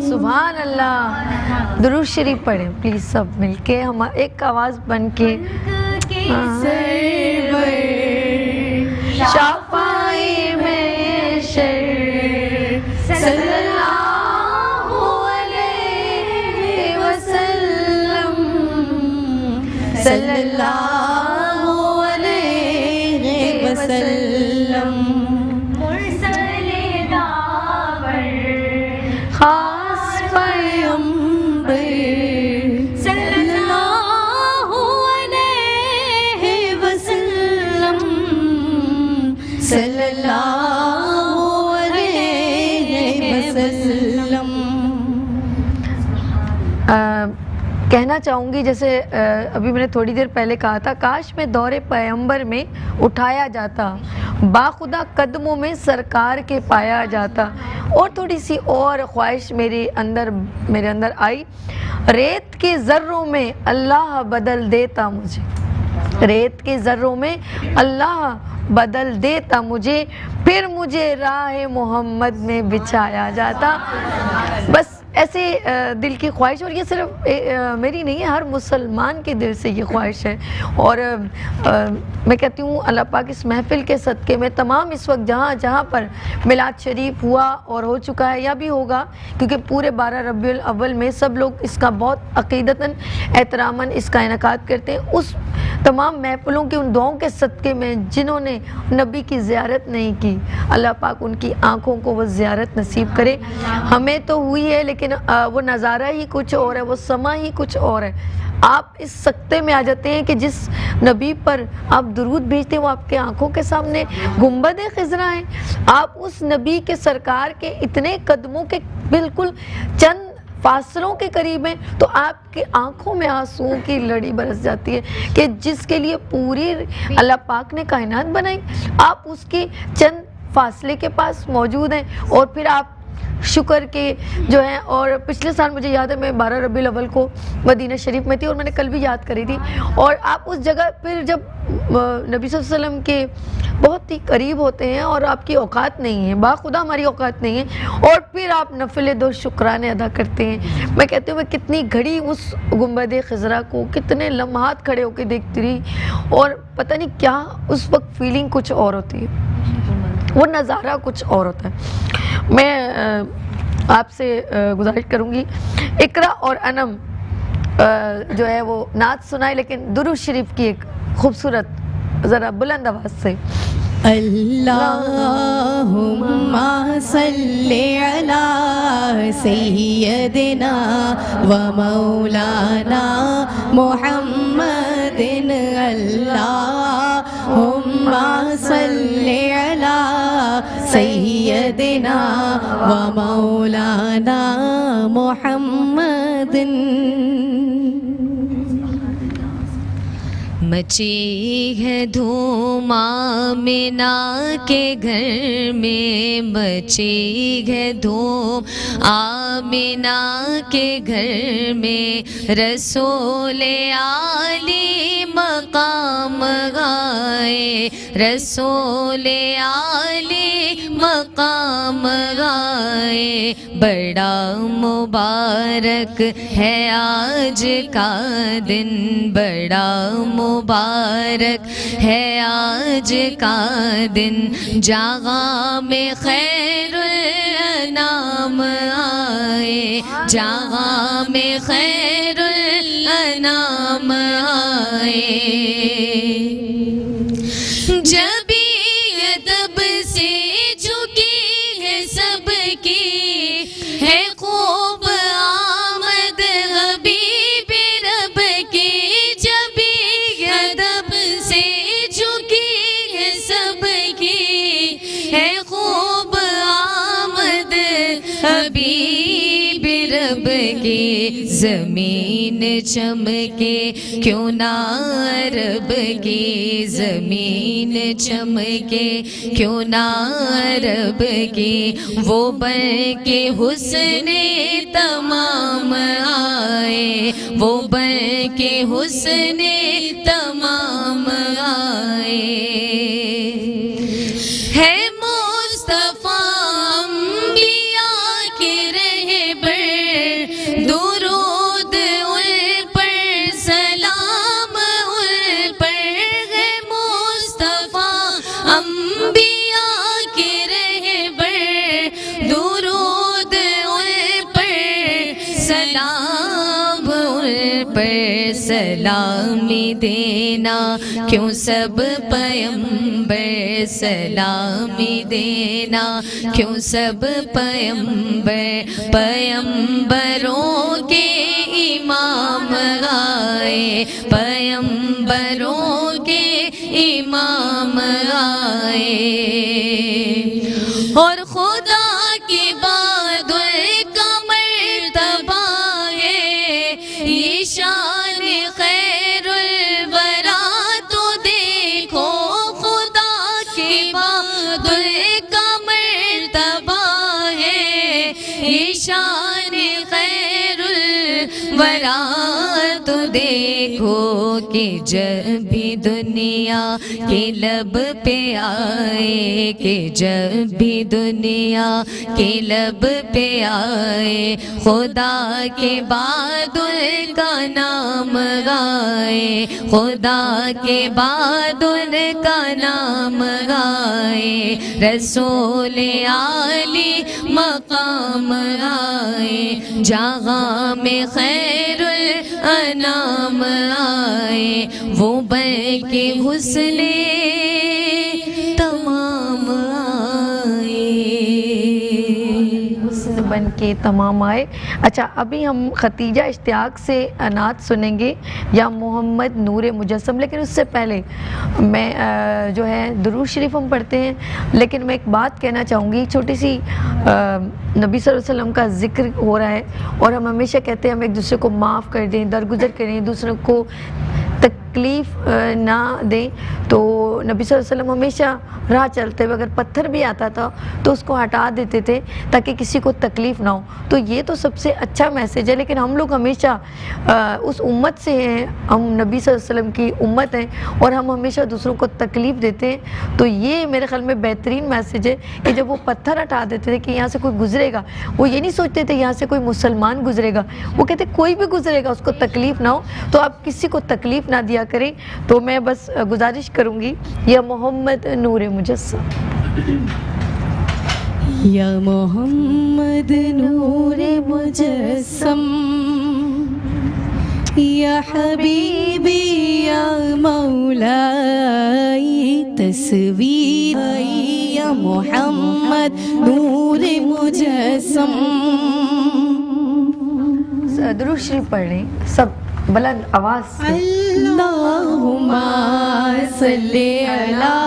सुभान अल्लाह। दुरूद शरीफ पढ़ें प्लीज़ सब मिलके, हम एक आवाज़ बन के। शाफ़ाई में सल्लल्लाहु अलैहि वसल्लम, सल्लल्लाहु अलैहि वसल्लम। मुरसले दावर खास पैगंबर सल्लल्लाहु अलैहि वसल्लम, सल्लल्लाहु अलैहि वसल्लम। कहना चाहूँगी जैसे अभी मैंने थोड़ी देर पहले कहा था, काश मैं दौरे पैगंबर में उठाया जाता, बाखुदा कदमों में सरकार के पाया जाता। और थोड़ी सी और ख्वाहिश मेरे अंदर आई, रेत के ज़र्रों में अल्लाह बदल देता मुझे, रेत के ज़र्रों में अल्लाह बदल देता मुझे, फिर मुझे राह मोहम्मद में बिछाया जाता। बस ऐसे दिल की ख्वाहिश, और ये सिर्फ मेरी नहीं है, हर मुसलमान के दिल से ये ख्वाहिश है। और मैं कहती हूँ अल्लाह पाक इस महफ़िल के सदक़े में तमाम इस वक्त जहाँ जहाँ पर मिलाद शरीफ हुआ और हो चुका है या भी होगा, क्योंकि पूरे 12 रबीउल अव्वल में सब लोग इसका बहुत अक़ीदतन एहतरामन इसका इनकाद करते हैं, उस तमाम महफ़िलों की उन दुआओं के सदक़े में जिन्होंने नबी की ज़ियारत नहीं की, अल्लाह पाक उनकी आँखों को वो ज़ियारत नसीब करे। हमें तो हुई है, लेकिन वो नज़ारा ही कुछ और है, वो समा ही कुछ और है। आप इस सकते में आ जाते हैं कि जिस नबी पर आप दुरूद भेजते हैं वो आपके आंखों के सामने गुंबद खिज़रा है। आप उस नबी के सरकार के इतने कदमों के बिल्कुल चंद फासलों के करीब हैं, तो आपके आंखों में आंसुओं की लड़ी बरस जाती है कि जिसके लिए पूरी अल्लाह पाक ने कायनात बनाई, आप उसके चंद फासले के पास मौजूद हैं। और फिर आप शुक्र के जो है, और पिछले साल मुझे याद है मैं 12 रबीउल अव्वल को मदीना शरीफ में थी और मैंने कल भी याद करी थी, और आप उस जगह फिर जब नबी सल्लल्लाहु अलैहि वसल्लम के बहुत ही करीब होते हैं और आपकी औकात नहीं है, बाखुदा हमारी औकात नहीं है, और फिर आप नफिल दो शुक्राने अदा करते हैं। मैं कहती हूँ मैं कितनी घड़ी उस गुंबद खिज़रा को, कितने लम्हात खड़े होकर देखती रही, और पता नहीं क्या उस वक्त फीलिंग कुछ और होती है, वो नज़ारा कुछ और होता है। मैं आपसे गुजारिश करूँगी इकरा और अनम जो है वो नात सुनाए, लेकिन दुरूद शरीफ की एक खूबसूरत ज़रा बुलंद आवाज़ से। अल्लाहुम्मा सल्ली अला सय्यदिना व मौलाना मुहम्मदिन, अल्लाहुम्मा सल्ली अला सय्यदिना व मौलाना मुहम्मदिन। मची है धूम आमिना के घर में, मची है धूम आमिना के घर में, रसूले आली मकाम गाए, रसूले आली मकाम गाए। बड़ा मुबारक है आज का दिन, बड़ा मुबारक है आज का दिन, जहाँ में खैरुल अनाम आए, जहाँ में खैरुल अनाम आए। जब ये तब से झुकी है सबकी है खूब आमद हबीब रब की, जब ये तब से झुकी है सबकी है खूब आमद हबीब रब की ज़मीन चमके, क्यों ना अरब की ज़मीन चमके, क्यों ना अरब की, वो बन के हुस्ने तमाम आए, वो बन के हुस्ने तमाम आए। है मुस्तफा अंबिया के रहबर, दुरूद उन पर, सलाम उन पर। है मुस्तफा अंबिया के रहबर, दुरूद उन पर, सलाम उन पर। सलामी देना क्यों सब पैगंबर, सलामी देना क्यों सब पैगंबर। पैगंबरों के इमाम आए, पैगंबरों के इमाम आए। और खुदा के बाद उनका मर्तबा है, ये शान खैरुल वरा तो देखो। खुदा के बाद उनका मर्तबा है, ये शान खैरुल वरा तो देखो। कि जब भी दुनिया के लब पे आए, कि जब भी दुनिया के लब पे आए, खुदा के बाद उनका नाम गाए, खुदा के बाद उनका नाम गाए। रसूल आली मकाम आए, जहाँ में खैरुल अनाम आए, वो बन के हुस्ने तमाम आए, हुस्न बन के तमाम आए। अच्छा, अभी हम खतीजा इश्तियाक से नात सुनेंगे, या मोहम्मद नूर मुजस्सम। लेकिन उससे पहले मैं जो है दुरूद शरीफ हम पढ़ते हैं, लेकिन मैं एक बात कहना चाहूँगी। छोटी सी नबी सल्लल्लाहु अलैहि वसल्लम का जिक्र हो रहा है, और हम हमेशा कहते हैं हम एक दूसरे को माफ़ कर दें, दरगुजर करें, दूसरों को तकलीफ़ ना दें। तो नबी सल्लल्लाहु अलैहि वसल्लम हमेशा राह चलते हुए अगर पत्थर भी आता था तो उसको हटा देते थे ताकि किसी को तकलीफ़ ना हो। तो ये तो सबसे अच्छा मैसेज है। लेकिन हम लोग हमेशा उस उम्मत से हैं, हम नबी सल्लल्लाहु अलैहि वसल्लम की उम्मत हैं, और हम हमेशा दूसरों को तकलीफ़ देते हैं। तो ये मेरे ख्याल में बेहतरीन मैसेज है कि जब वो पत्थर हटा देते थे कि यहाँ से कोई गुजरेगा, वो ये नहीं सोचते थे यहाँ से कोई मुसलमान गुजरेगा, वो कहते कोई भी गुजरेगा उसको तकलीफ़ ना हो, तो आप किसी को तकलीफ़ ना दिया करें। तो मैं बस गुजारिश करूँगी, या मोहम्मद नूर मुजस्सम। या मोहम्मद नूर मुजस्सम, या हबीबी या मौलाई तस्वीर, या मोहम्मद नूर मुजस्सम। दुरूद शरीफ पढ़ लें सब बुलंद आवाज़ से। अल्लाहुम्मा सल्ली अला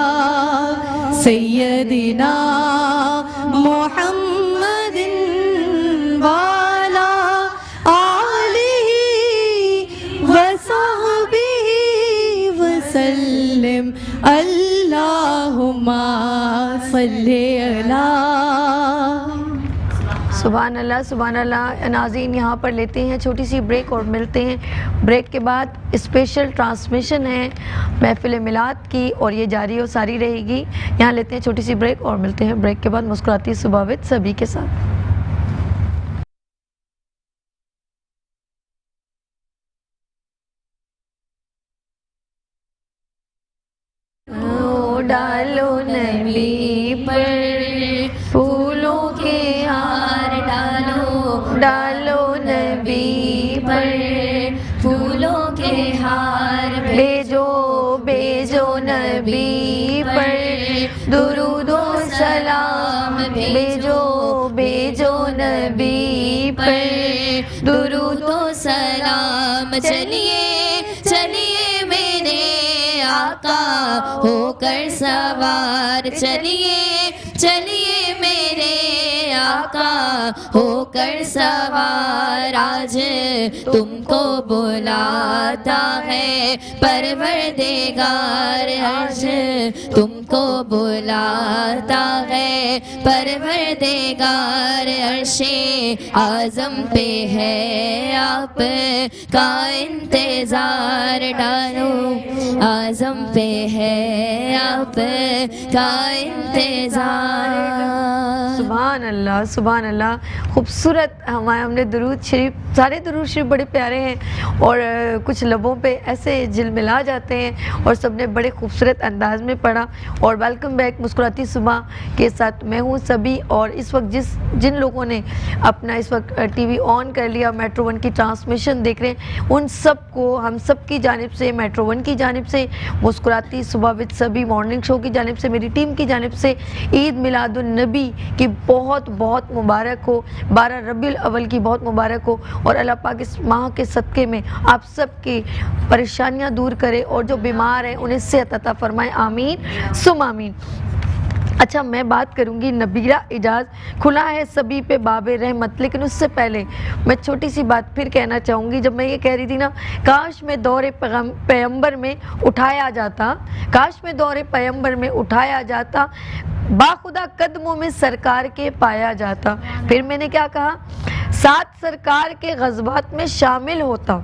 सय्यदिना मुहम्मदिन वाला आलिही वसहबिही वसल्लम। अल्लाहुम्मा सल्ली अला। सुभान अल्लाह, सुभान अल्लाह। नाज़रीन, यहाँ पर लेते हैं छोटी सी ब्रेक और मिलते हैं ब्रेक के बाद। स्पेशल ट्रांसमिशन है महफिल मिलाद की और ये जारी और सारी रहेगी। यहाँ लेते हैं छोटी सी ब्रेक और मिलते हैं ब्रेक के बाद मुस्कुराती सुबह विद सभी के साथ। डालो नबी पर फूलों के हार, डालो डालो नबी पर फूलों के हार, भेजो भेजो नबी पर दुरूदो सलाम, भेजो भेजो नबी पर दुरूदो सलाम। चलिए चलिए मेरे आका होकर सवार, चलिए चलिए मेरे आका आका होकर सवार आज तुमको बुलाता है परवरदिगार, आज तुमको बुलाता है परवरदिगार। अर्शे आज़म पे है आप का इंतजार, डालो आज़म पे है आप का इंतजार। सुभान अल्लाह, सुभान अल्लाह। खूबसूरत हमने दुरूद शरीफ, सारे दुरूद शरीफ बड़े प्यारे हैं और कुछ लबों पे ऐसे झिलमिला जाते हैं और सबने बड़े खूबसूरत अंदाज में पढ़ा। और वेलकम बैक मुस्कुराती सुबह के साथ मैं हूँ सभी। और इस वक्त जिन लोगों ने अपना इस वक्त टीवी ऑन कर लिया, मेट्रो वन की ट्रांसमिशन देख रहे हैं, उन सबको हम सब की जानिब से, मेट्रो वन की जानिब से, मुस्कुराती सुबह विद सभी मॉर्निंग शो की जानिब से, मेरी टीम की जानिब से ईद मिलादुन नबी की बहुत बहुत मुबारक हो। 12 रबीउल अव्वल की बहुत मुबारक हो और अल्लाह पाक इस माह के सदक़े में आप सब की परेशानियां दूर करे और जो बीमार हैं उन्हें सेहत अता फरमाए, आमीन सुम आमीन। अच्छा, मैं बात करूंगी नबीला इजाज़ खुला है सभी पे बाबे रहमत। लेकिन उससे पहले मैं छोटी सी बात फिर कहना चाहूँगी। जब मैं ये कह रही थी ना, काश में दौरे पैगंबर में उठाया जाता, काश में दौरे पैगंबर में उठाया जाता, बाखुदा कदमों में सरकार के पाया जाता। फिर मैंने क्या कहा, साथ सरकार के गज़वात में शामिल होता,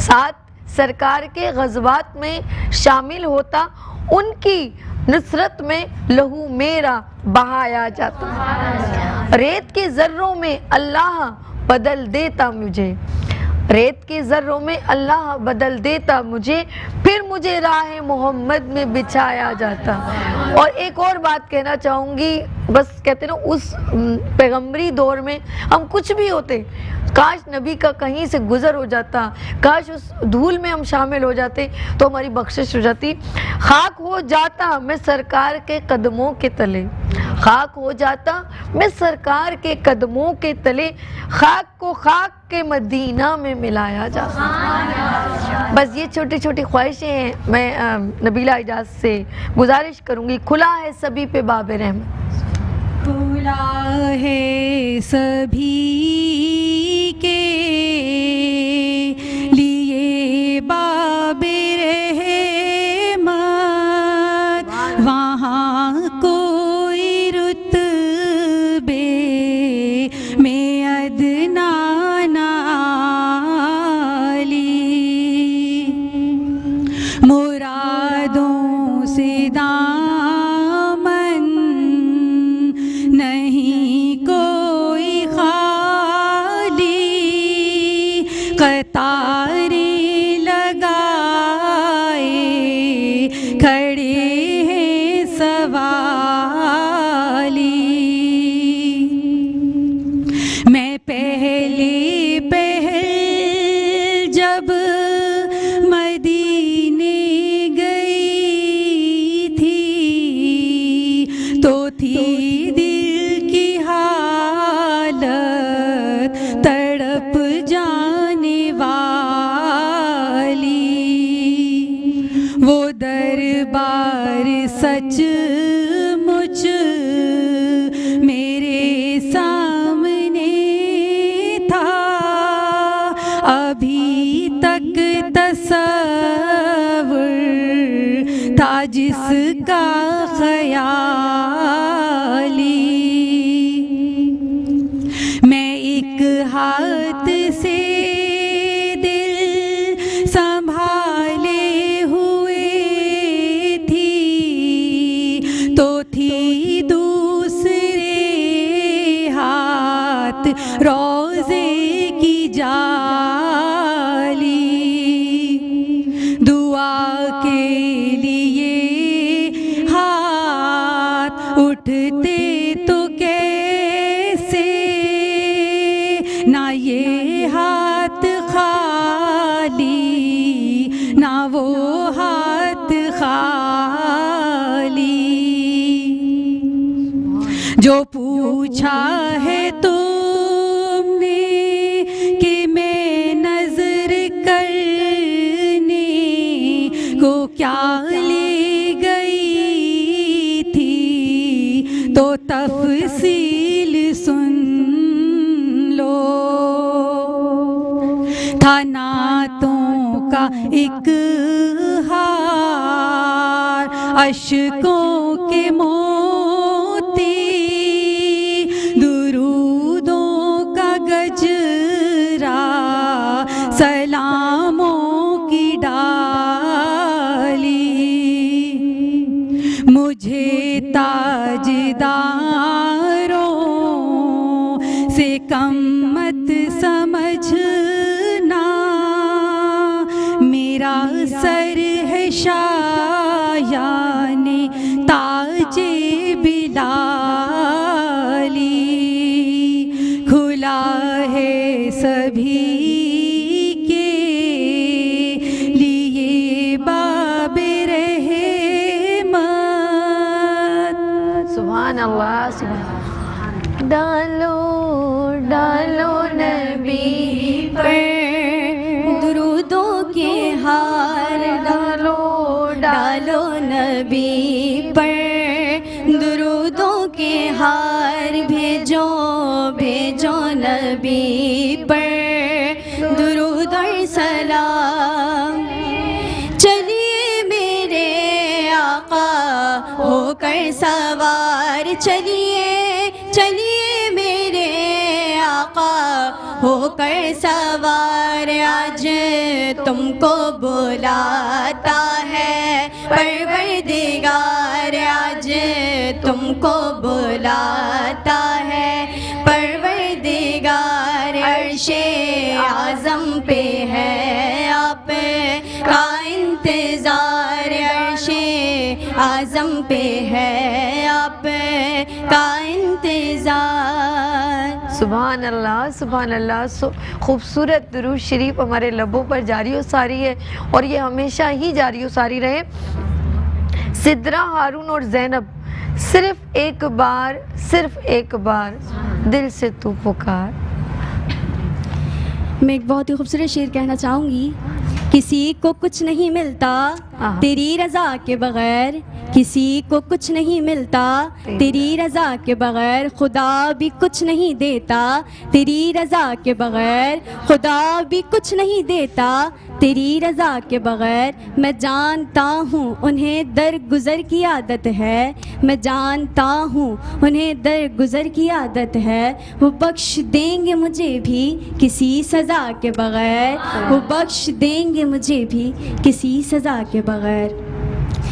साथ सरकार के गज़वात में शामिल होता, उनकी नुसरत में लहू मेरा बहाया जाता। रेत के ज़र्रों में अल्लाह बदल देता मुझे, रेत के ज़र्रों में अल्लाह बदल देता मुझे, फिर मुझे राह मोहम्मद में बिछाया जाता। और एक और बात कहना चाहूँगी, बस कहते ना उस पैगंबरी दौर में हम कुछ भी होते, काश नबी का कहीं से गुज़र हो जाता, काश उस धूल में हम शामिल हो जाते तो हमारी बख्शिश हो जाती। खाक हो जाता मैं सरकार के कदमों के तले, खाक हो जाता मैं सरकार के कदमों के तले, खाक को खाक के मदीना में मिलाया जाता। बस ये छोटी छोटी ख्वाहिशें हैं। मैं नबीला इजाज़ से गुजारिश करूँगी, खुला है सभी पे बाबे रहमत, खुला है सभी के लिए बाबे रहमत, वहाँ कोई रुतबे में अदना नाली, मुरादों से दामन नहीं कोई खाली, कतारे लगाए खड़े हैं सवाली। मैं पहले जब मदीने गई थी तो थी दिल की हालत तड़प जाने वाली, वो दरबार सच मुझ मेरे सामने था, अभी तक तसव्वुर था जिसका ख़याली। मैं एक हाथ से दिल संभाले हुए थी तो थी दूसरे हाथ रोज़े की जाली। दुआ के लिए हाथ उठते तो कैसे, ना ये हाथ खाली ना वो हाथ खाली। जो पूछा है तुमने कि मैं नजर करने को क्या ले गई थी तो तफसील सुन एक हार, अश्कों के मोती, दुरूदों का गजरा, सलामों की डाली। मुझे ताजदारों से कम मत समझना, मेरा सर है शायाने ताजे बिलाली। खुला है सभी के लिए बाबे रहमत। सुभान अल्लाह, सुभान। डालो डालो नबी पर दुरूदों के हार, डालो डालो नबी पर दुरूदों के हार, भेजो भेजो नबी पर दुरूद और सलाम। चलिए मेरे आका होकर सवार, चलिए चलिए मेरे आका होकर सवार। आज तुमको बुलाता है परवरदिगार, आज तुमको बुलाता है परवरदिगार। अर्शे आज़म पे है आप का इंतज़ार, अर्शे आज़म पे है आप का इंतज़ार। सुभान अल्लाह, सुभान अल्लाह। खूबसूरत दुरूद शरीफ हमारे लबों पर जारी व सारी है और ये हमेशा ही जारी व सारी रहे। सिद्रा, हारून और ज़ैनब, सिर्फ एक बार दिल से तू पुकार। मैं एक बहुत ही खूबसूरत शेर कहना चाहूँगी। किसी को कुछ नहीं मिलता तेरी रज़ा के बगैर, किसी को कुछ नहीं मिलता तेरी रज़ा के बगैर, खुदा भी कुछ नहीं देता तेरी रज़ा के बगैर, खुदा भी कुछ नहीं देता तेरी रज़ा के बगैर। मैं जानता हूँ उन्हें दरगुज़र की आदत है, मैं जानता हूँ उन्हें दरगुज़र की आदत है। वो बख्श देंगे मुझे भी किसी सज़ा के बगैर, वो बख्श देंगे मुझे भी किसी सज़ा के बगैर।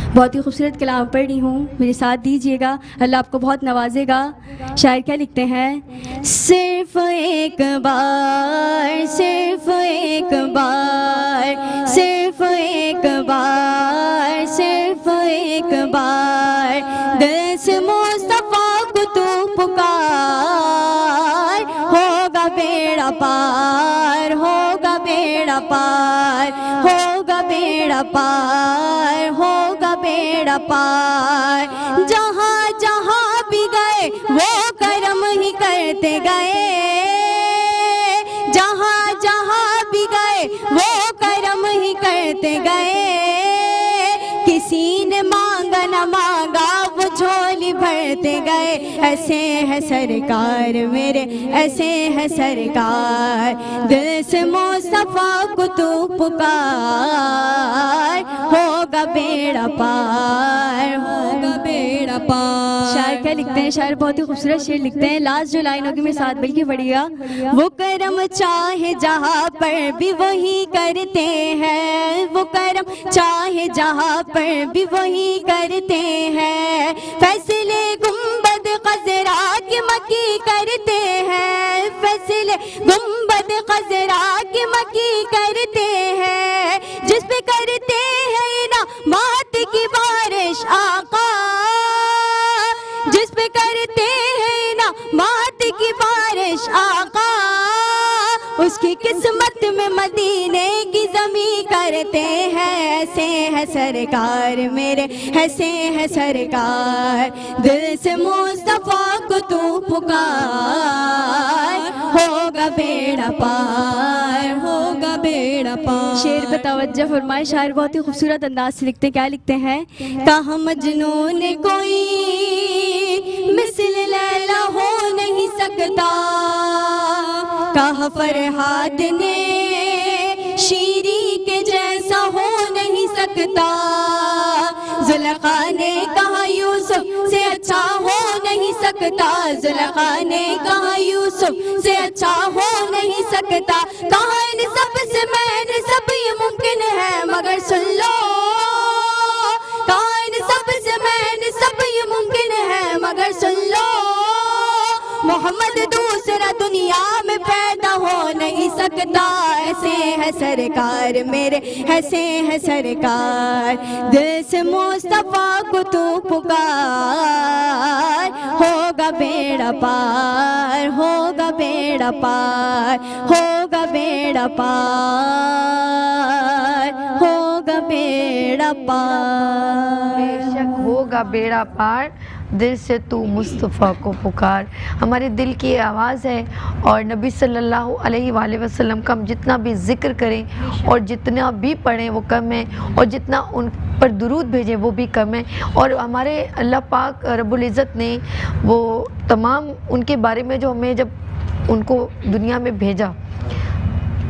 बहुत ही खूबसूरत कलाम पढ़ रही हूँ, मेरे साथ दीजिएगा, अल्लाह आपको बहुत नवाजेगा। शायर क्या लिखते हैं? सिर्फ एक बार, सिर्फ एक बार, सिर्फ एक बार, सिर्फ एक बार, दिल से मुस्तफा को तू पुकार, होगा बेड़ा पार, होगा बेड़ा पार, होगा बेड़ा पार, होगा बेड़ा पार। जहाँ जहाँ भी गए वो करम ही करते गए, जहाँ जहाँ भी गए वो करम ही करते गए। किसी ने मांगा न मांगा वो झोली भरते गए। ऐसे है सरकार मेरे, ऐसे है सरकार, दिल से मुस्तफा को तू पुकार, होगा बेड़ा पार, होगा बेड़ा पार। शायर क्या लिखते हैं? शायर बहुत ही खूबसूरत शेर लिखते हैं। लास्ट जो लाइन होगी मेरे साथ बल्कि बढ़िया। वो करम चाहे जहाँ पर भी वही करते हैं, वो करम चाहे जहाँ पर भी वही करते हैं। फैसले गुंबद खजरा के मकी करते हैं, फैसले गुंबद खजरा के मकी करते हैं। जिस पे करते हैं ना मात की बारिश आका, जिस पे करते हैं ना मात की बारिश आका, उसकी किस्मत में मदीने की ज़मीं करते हैं। ऐसे है सरकार मेरे, ऐसे है सरकार, दिल से मुस्तफा को तू पुकार, होगा बेड़ा पार, होगा बेड़ा पार। शेर पे तवज्जो फरमाए। शायर बहुत ही खूबसूरत अंदाज से लिखते हैं। क्या लिखते हैं? कहा मजनू ने कोई मिसल लैला हो नहीं सकता, कहा फरहाद ने शीरी के जैसा हो नहीं सकता। जुलेखा ने कहा यूसुफ से अच्छा हो नहीं सकता। जुलेखा ने कहा यूसुफ से अच्छा हो नहीं सकता। कहा इन सब से मैंने सब ये मुमकिन है मगर सुन लो। कहा इन सब से मैंने सब ये मुमकिन है मगर सुन लो। मोहम्मद दूसरा दुनिया में पैदा हो नहीं सकता। ऐसे है सरकार मेरे, ऐसे है सरकार। दिल से मुस्तफा को तू पुकार, होगा बेड़ा पार, होगा बेड़ा पार, होगा बेड़ा पार, होगा बेड़ा पार। बेशक होगा बेड़ा पार, दिल से तू मुस्तफ़ा को पुकार। हमारे दिल की आवाज़ है और नबी सल्लल्लाहु अलैहि वसल्लम का हम जितना भी ज़िक्र करें और जितना भी पढ़ें वो कम है, और जितना उन पर दुरूद भेजें वो भी कम है। और हमारे अल्लाह पाक रब्बुल इज़्ज़त ने वो तमाम उनके बारे में जो हमें जब उनको दुनिया में भेजा,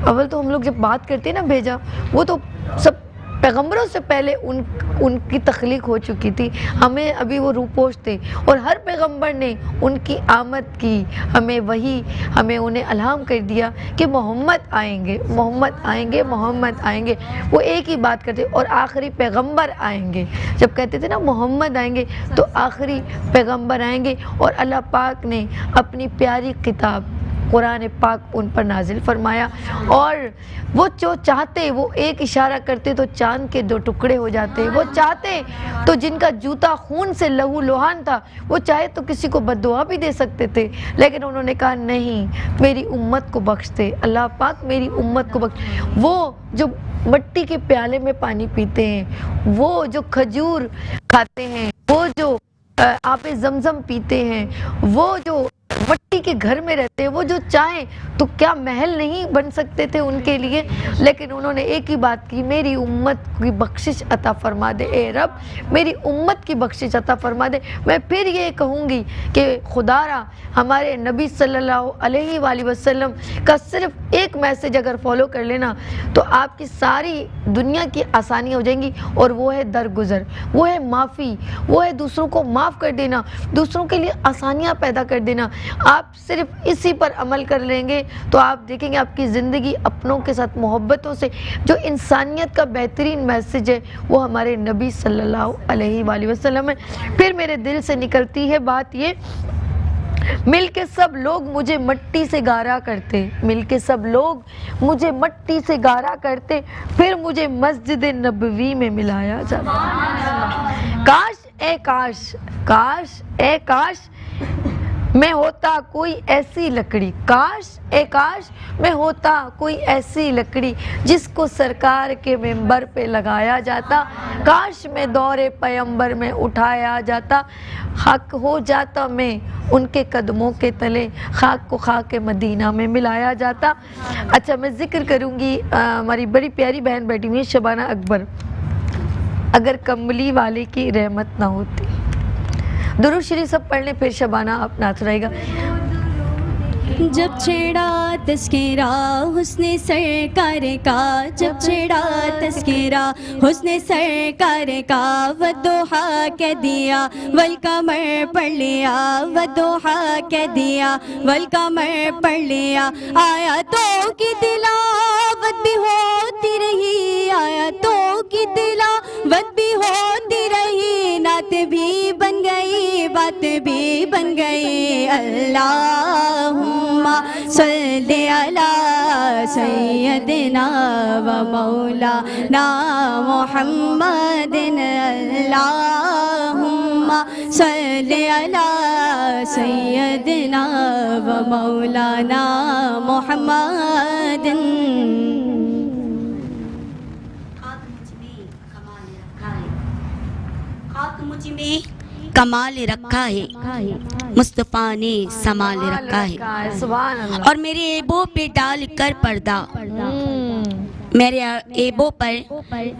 अव्वल तो हम लोग जब बात करते हैं ना भेजा, वो तो सब पैगंबरों से पहले उनकी तख्लीक हो चुकी थी। हमें अभी वो रूपोश थे और हर पैगंबर ने उनकी आमद की, हमें उन्हें अलहाम कर दिया कि मोहम्मद आएंगे, मोहम्मद आएंगे, मोहम्मद आएंगे। वो एक ही बात करते और आखिरी पैगंबर आएंगे। जब कहते थे ना मोहम्मद आएंगे तो आखिरी पैगंबर आएंगे। और अल्लाह पाक ने अपनी प्यारी किताब कुरान पाक उन पर नाजिल फरमाया, और वो जो चाहते वो एक इशारा करते तो चांद के 2 टुकड़े हो जाते। वो चाहते तो जिनका जूता खून से लहू लुहान था वो चाहे तो किसी को बद्दुआ भी दे सकते थे, लेकिन उन्होंने कहा नहीं, मेरी उम्मत को बख्श दे अल्लाह पाक, मेरी उम्मत को बख्श। वो जो मिट्टी के प्याले में पानी पीते हैं, वो जो खजूर खाते हैं, वो जो आपे ज़मज़म पीते हैं, वो जो मिट्टी के घर में रहते हैं, वो जो चाहें तो क्या महल नहीं बन सकते थे उनके लिए, लेकिन उन्होंने एक ही बात की, मेरी उम्मत की बख्शिश अता फरमा दे ए रब, मेरी उम्मत की बख्शिश अता फरमा दे। मैं फिर ये कहूँगी कि खुदारा हमारे नबी सल्लल्लाहु अलैहि वसल्लम का सिर्फ एक मैसेज अगर फॉलो कर लेना तो आपकी सारी दुनिया की आसानियाँ हो जाएंगी, और वो है दरगुजर, वो है माफ़ी, वो है दूसरों को माफ़ कर देना, दूसरों के लिए आसानियाँ पैदा कर देना। आप सिर्फ इसी पर अमल कर लेंगे तो आप देखेंगे आपकी ज़िंदगी अपनों के साथ मोहब्बतों से, जो इंसानियत का बेहतरीन मैसेज है वो हमारे नबी सल्लल्लाहु अलैहि वसल्लम है। फिर मेरे दिल से निकलती है बात ये, मिल के सब लोग मुझे मट्टी से गारा करते, मिल के सब लोग मुझे मट्टी से गारा करते, फिर मुझे मस्जिद नबवी में मिलाया जाता। काश ए काश, काश ए काश मैं होता कोई ऐसी लकड़ी, काश ए काश मैं होता कोई ऐसी लकड़ी जिसको सरकार के मेंबर पे लगाया जाता। काश मैं दौरे पैगंबर में उठाया जाता, हक हो जाता मैं उनके कदमों के तले, खाक को खाक मदीना में मिलाया जाता। अच्छा, मैं जिक्र करूँगी हमारी बड़ी प्यारी बहन बैठी हुई है शबाना अकबर, अगर कमली वाले की रहमत ना होती। दुरूद शरीफ सब पढ़ लें, फिर शबाना अपना रहेगा। जब छेड़ा तस्करा हुस्ने सरकार का, जब छेड़ा तस्करा हुस्ने सरकार का, वदोहा कह दिया वल कमर पढ़ लिया, वदोहा कह दिया वल कमर पढ़ लिया। आयतों की तिलावत भी होती रही, आयतों की तिलावत भी होती रही, नात भी बन गई, बात भी बन गई। अल्लाहुम्मा सल्ली अला सय्यदिना व मौलाना मुहम्मदिन, अल्लाहुम्मा सल्ली अला सय्यदिना व मौलाना मुहम्मदिन। मुझ में कमाल रखा है, मुस्तफ़ा ने संभाल रखा है, सुभान अल्लाह। और मेरे ऐबों पे डाल कर पर्दा, मेरे ऐबों पर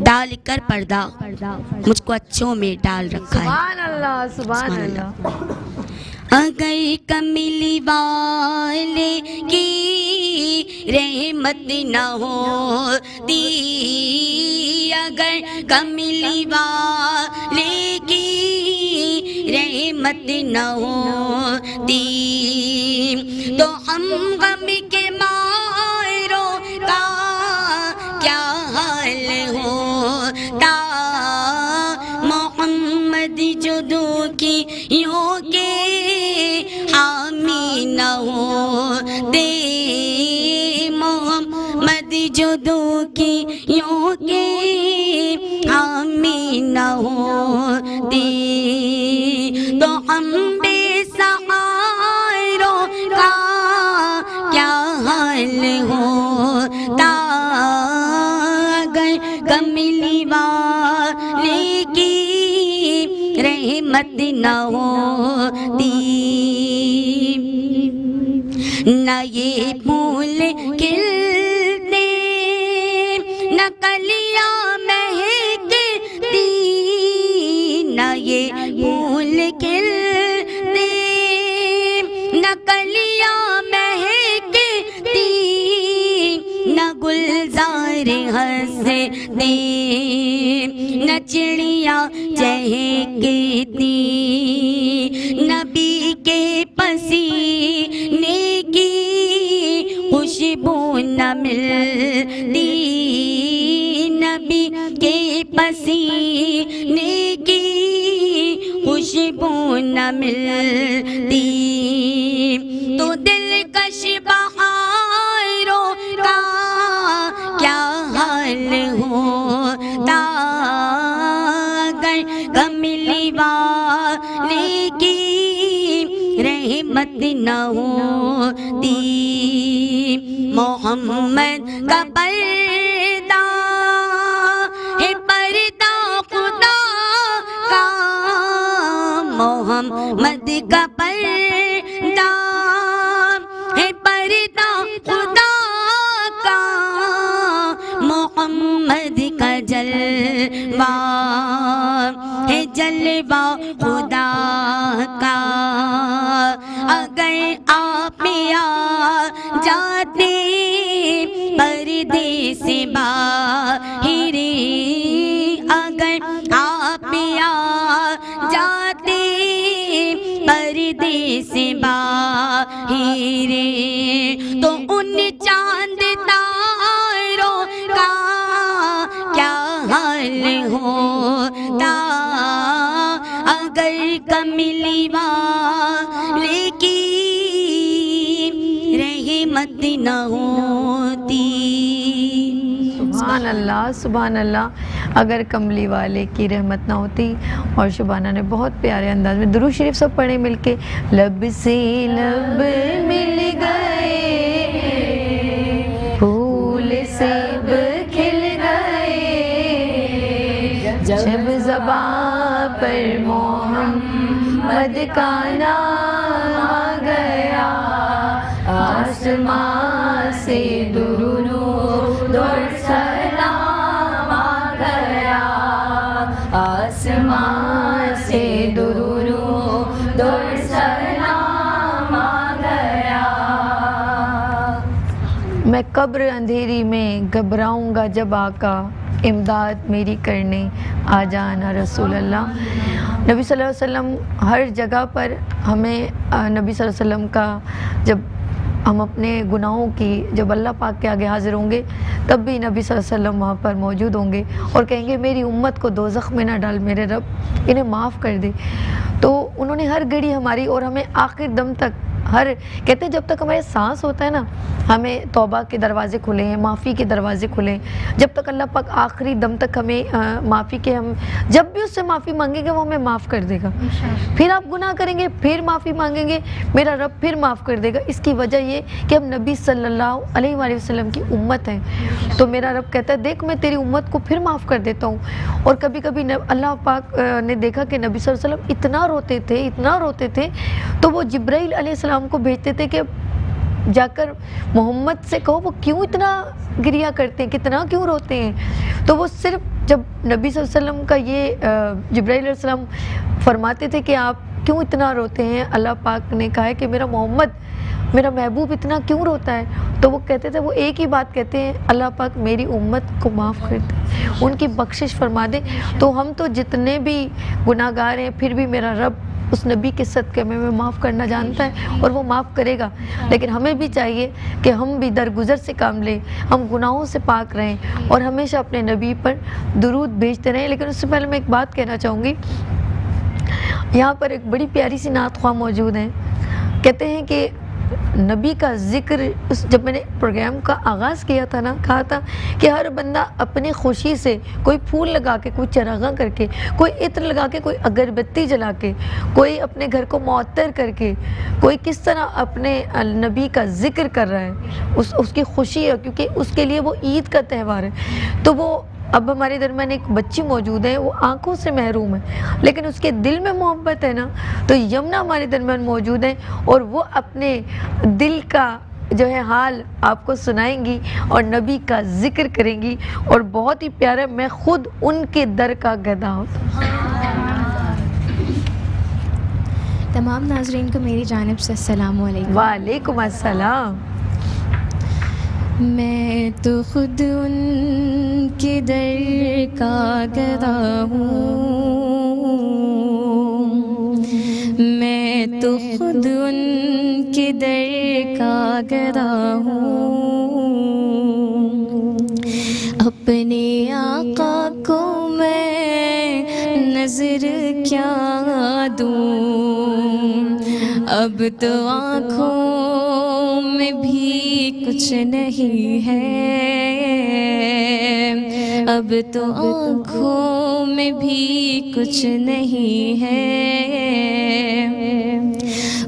डाल कर पर्दा, मुझको अच्छों में डाल रखा है। सुभान अल्लाह, सुभान अल्लाह। अगर कमली वाले की रहमत न होती, अगर कमली वाले की रहमत न होती, तो हम गम के मारों का क्या हाल होता। मोहम्मद जो दुखियों के हामी न होते, मोहम्मद जो दुखियों के हामी न होते, तो हम बेसहारों का क्या हाल होता। अगर कमली वाले की रहमत न होती, न ये फूल खिलते न कलियां महकती, न ये फूल खिलते न कलियां महकती, न गुलजार हंसते न चिड़िया चहकती, नबी के पसीने की खुशबू न मिलती, नबी के पसीने की खुशबू न मिलती, तो दिलकश बहारों का क्या हाल होता। अगर कमली वाले की रहमत न होती, मोहम्मद का पर्दा है पर्दा खुदा का, मोहम्मद का पर्दा है पर्दा खुदा का, मोहम्मद का जलवा है जलवा खुदा का। अगर आप आ जाते पर्दे से बाहर, अगर आप आ जाते पर्दे से बाहर, तो उन चांद तारों का क्या हाल होता। अगर कमली वाले की रहमत न होती। सुभान अल्लाह, सुभान अल्लाह। अगर कमली वाले की रहमत ना होती। और शुबाना ने बहुत प्यारे अंदाज में दुरूद शरीफ सब पढ़े मिलके। लब से लब मिल गए, फूल सब खिल गए, जब ज़बां पर मोहम्मद का नाम आ गया, आसमां से दुरूद और सलाम आ गया, आसमां से दुरूद और सलाम आ गया। मैं कब्र अंधेरी में घबराऊंगा जब आका, इमदाद मेरी करने आ जाना रसूल अल्लाह। नबी सल्लल्लाहु अलैहि वसल्लम हर जगह पर हमें नबी सल्लल्लाहु अलैहि वसल्लम का, जब हम अपने गुनाहों की जब अल्लाह पाक के आगे हाजिर होंगे तब भी नबी सल्लल्लाहु अलैहि वसल्लम वहाँ पर मौजूद होंगे और कहेंगे मेरी उम्मत को दोज़ख में ना डाल मेरे रब, इन्हें माफ़ कर दे। तो उन्होंने हर घड़ी हमारी और हमें आखिर दम तक, हर कहते हैं जब तक हमारे सांस होता है ना, हमें तौबा के दरवाज़े खुले हैं, माफ़ी के दरवाज़े खुले हैं। जब तक अल्लाह पाक आखिरी दम तक हमें माफ़ी के, हम जब भी उससे माफ़ी मांगेंगे वो हमें माफ़ कर देगा। फिर आप गुनाह करेंगे, फिर माफ़ी मांगेंगे, मेरा रब फिर माफ़ कर देगा। इसकी वजह ये कि हम नबी सल्लल्लाहु अलैहि वसल्लम की उम्मत हैं। तो मेरा रब कहता है देख मैं तेरी उम्मत को फिर माफ़ कर देता हूँ। और कभी कभी अल्लाह पाक ने देखा कि नबी सल्लल्लाहु अलैहि वसल्लम इतना रोते थे, इतना रोते थे, तो वो जिब्राइल अलैहिस्सलाम को भेजते थे कि जाकर मोहम्मद से कहो वो क्यों इतना गिरिया करते हैं, कितना क्यों रोते हैं। तो वो सिर्फ जब नबी सल्लल्लाहु अलैहि वसल्लम का ये जिब्राइल अलैहिस्सलाम फरमाते थे कि आप क्यों इतना रोते हैं, अल्लाह पाक ने कहा है कि मेरा मोहम्मद मेरा महबूब इतना क्यों रोता है? तो वो कहते थे, वो एक ही बात कहते हैं, अल्लाह पाक मेरी उम्मत को माफ़ कर दे, उनकी बख्शिश फरमा दे। तो हम तो जितने भी गुनाहगार हैं, फिर भी मेरा रब उस नबी के सदक़े में माफ़ करना जानता है और वो माफ़ करेगा। लेकिन हमें भी चाहिए कि हम भी दरगुजर से काम लें, हम गुनाहों से पाक रहें और हमेशा अपने नबी पर दुरूद भेजते रहें। लेकिन उससे पहले मैं एक बात कहना चाहूँगी, यहाँ पर एक बड़ी प्यारी सी नात ख्वाह मौजूद हैं। कहते हैं कि नबी का ज़िक्र, जब मैंने प्रोग्राम का आगाज़ किया था ना, कहा था कि हर बंदा अपनी खुशी से कोई फूल लगा के, कोई चरागा करके, कोई इत्र लगा के, कोई अगरबत्ती जला के, कोई अपने घर को मुअत्तर करके, कोई किस तरह अपने नबी का ज़िक्र कर रहा है, उसकी खुशी है, क्योंकि उसके लिए वो ईद का त्यौहार है। तो वो अब हमारे दरमियान एक बच्ची मौजूद है, वो आंखों से महरूम है लेकिन उसके दिल में मोहब्बत है ना। तो यमुना हमारे दरमियान मौजूद है और वो अपने दिल का जो है हाल आपको सुनाएंगी और नबी का जिक्र करेंगी और बहुत ही प्यारा, मैं खुद उनके दर का गदा हूँ। तमाम नाज़रीन को मेरी जानिब से अस्सलाम वालेकुम। वालेकुम अस्सलाम। मैं तो खुद उनके दर का गदा हूँ, मैं तो खुद उनके दर का गदा हूँ। अपने आका को मैं नज़र क्या दूँ, अब तो आँखों में भी कुछ नहीं है, अब तो आँखों में भी कुछ नहीं है,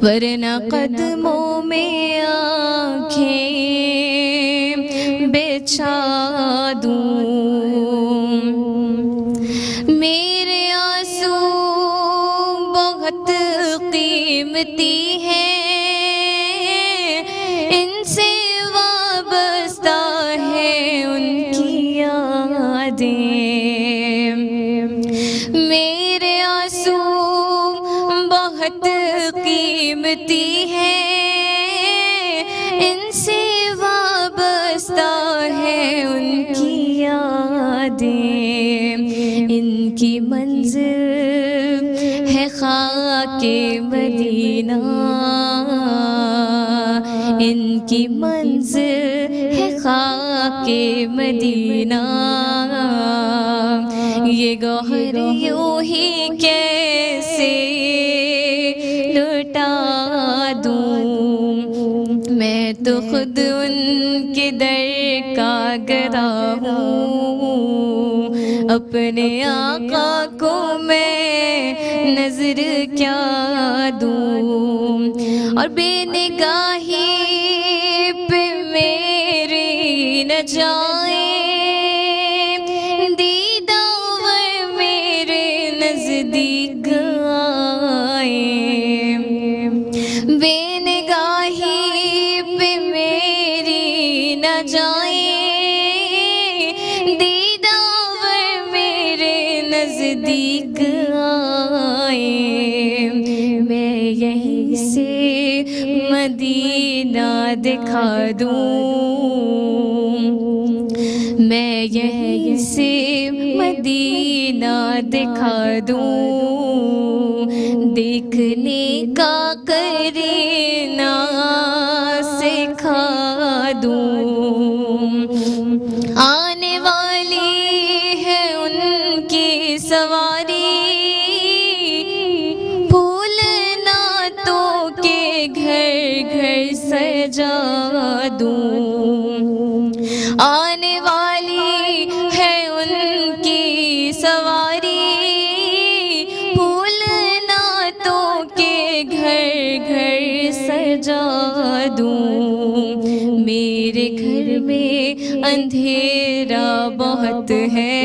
वरना कदमों में आँखें बिछा दूँ। मेरे आंसू बहुत कीमती है, इनसे वाबस्ता है उनकी यादें। मेरे आंसू बहुत कीमती है, इनसे वाबस्ता है उनकी यादें। इनकी मंजिल है खाके मदीना, इनकी मंजिल है खाके मदीना। ये गौहर यूं ही कैसे लुटा दूँ, मैं तो खुद उनके दर का गदा हूँ। अपने आका को मैं नजर क्या दूँ, और बेनिगाही पे मेरी न जाए, दीदार मेरे नजदीक आए। बेनिगाही पे मेरी न जाए, दीदार मेरे नजदीक आए। मैं यहीं से मदीना दिखा दूँ, मैं यहीं से मदीना दिखा दूँ। देखने का करीना सिखा दूँ, आने वाली है उनकी सवारी, फूल नातों के घर घर सजा दूँ। आने वाली है उनकी सवारी, फूल नातों के घर घर सजा दूँ। मेरे घर में अंधेरा बहुत है,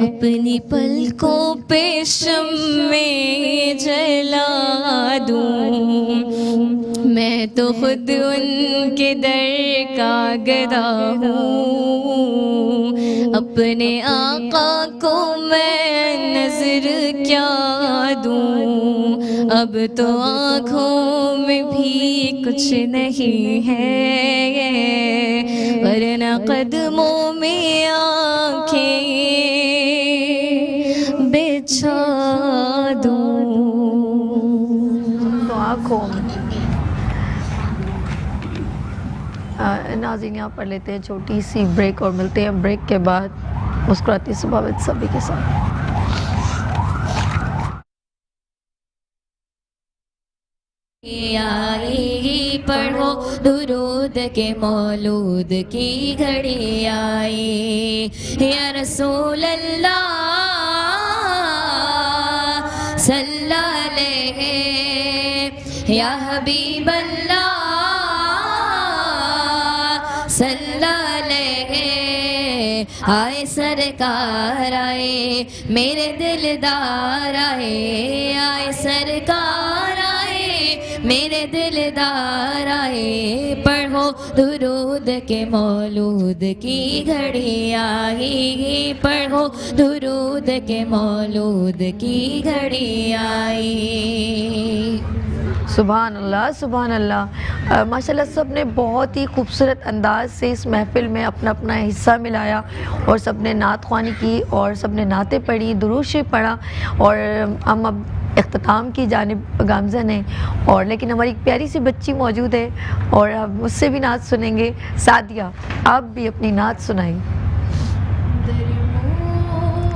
अपनी पलकों पे शम्मे जला दूँ। मैं तो खुद उनके दर का गदा हूँ। अपने आका को मैं नजर क्या दूँ, अब तो आँखों में भी कुछ नहीं है, वरना कदमों में आँखें बिछा दूँ। तो आँखों नाज़रीन यहाँ पर लेते हैं छोटी सी ब्रेक और मिलते हैं ब्रेक के बाद मुस्कुराती सुबह विद सभी के साथ। आई पढ़ो दुरूद के मौलूद की घड़ी आई, या रसूल अल्लाह सल्लल्लाहु अलैहि, या हबीब अल्लाह सल्लल्लाहु अलैहि। आए सरकार आए मेरे दिलदार आए, आए सरकार मेरे दिलदार आए, पढ़ो दुरूद के मौलूद की घड़ी आई, पढ़ो दुरूद के मौलूद की घड़ी आई। सुभान अल्लाह सुभान अल्लाह। माशाल्लाह सब ने बहुत ही खूबसूरत अंदाज से इस महफ़िल में अपना अपना हिस्सा मिलाया और सब ने नात ख्वानी की और सब ने नातें पढ़ी, दुरूद शरीफ पढ़ा और हम अब इख्तिताम की जानिब गामज़न है। और लेकिन हमारी एक प्यारी सी बच्ची मौजूद है और अब उससे भी नात सुनेंगे। सादिया, आप भी अपनी नात सुनाई।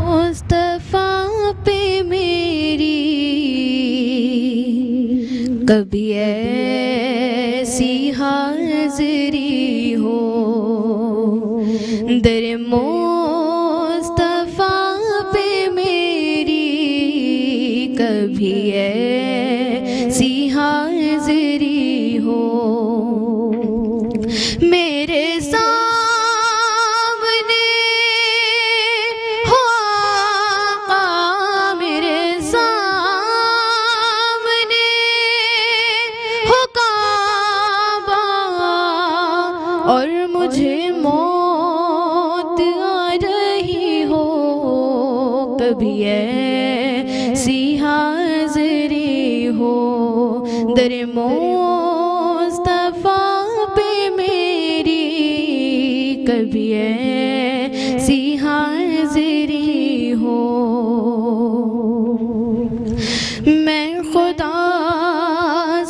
मुस्तफ़ा पे मेरी कभी ऐसी हाज़री हो, दर मुस्तफ़ा पे मेरी कभी ऐसी हाज़री हो, मेरे सामने हो आका, मेरे सामने हो काबा और मुझे मौत आ रही हो, कभी ऐसी हाज़री हो, दर मुस्तफ़ा पे मेरी कभी ऐसी हाज़री हो। मैं खुदा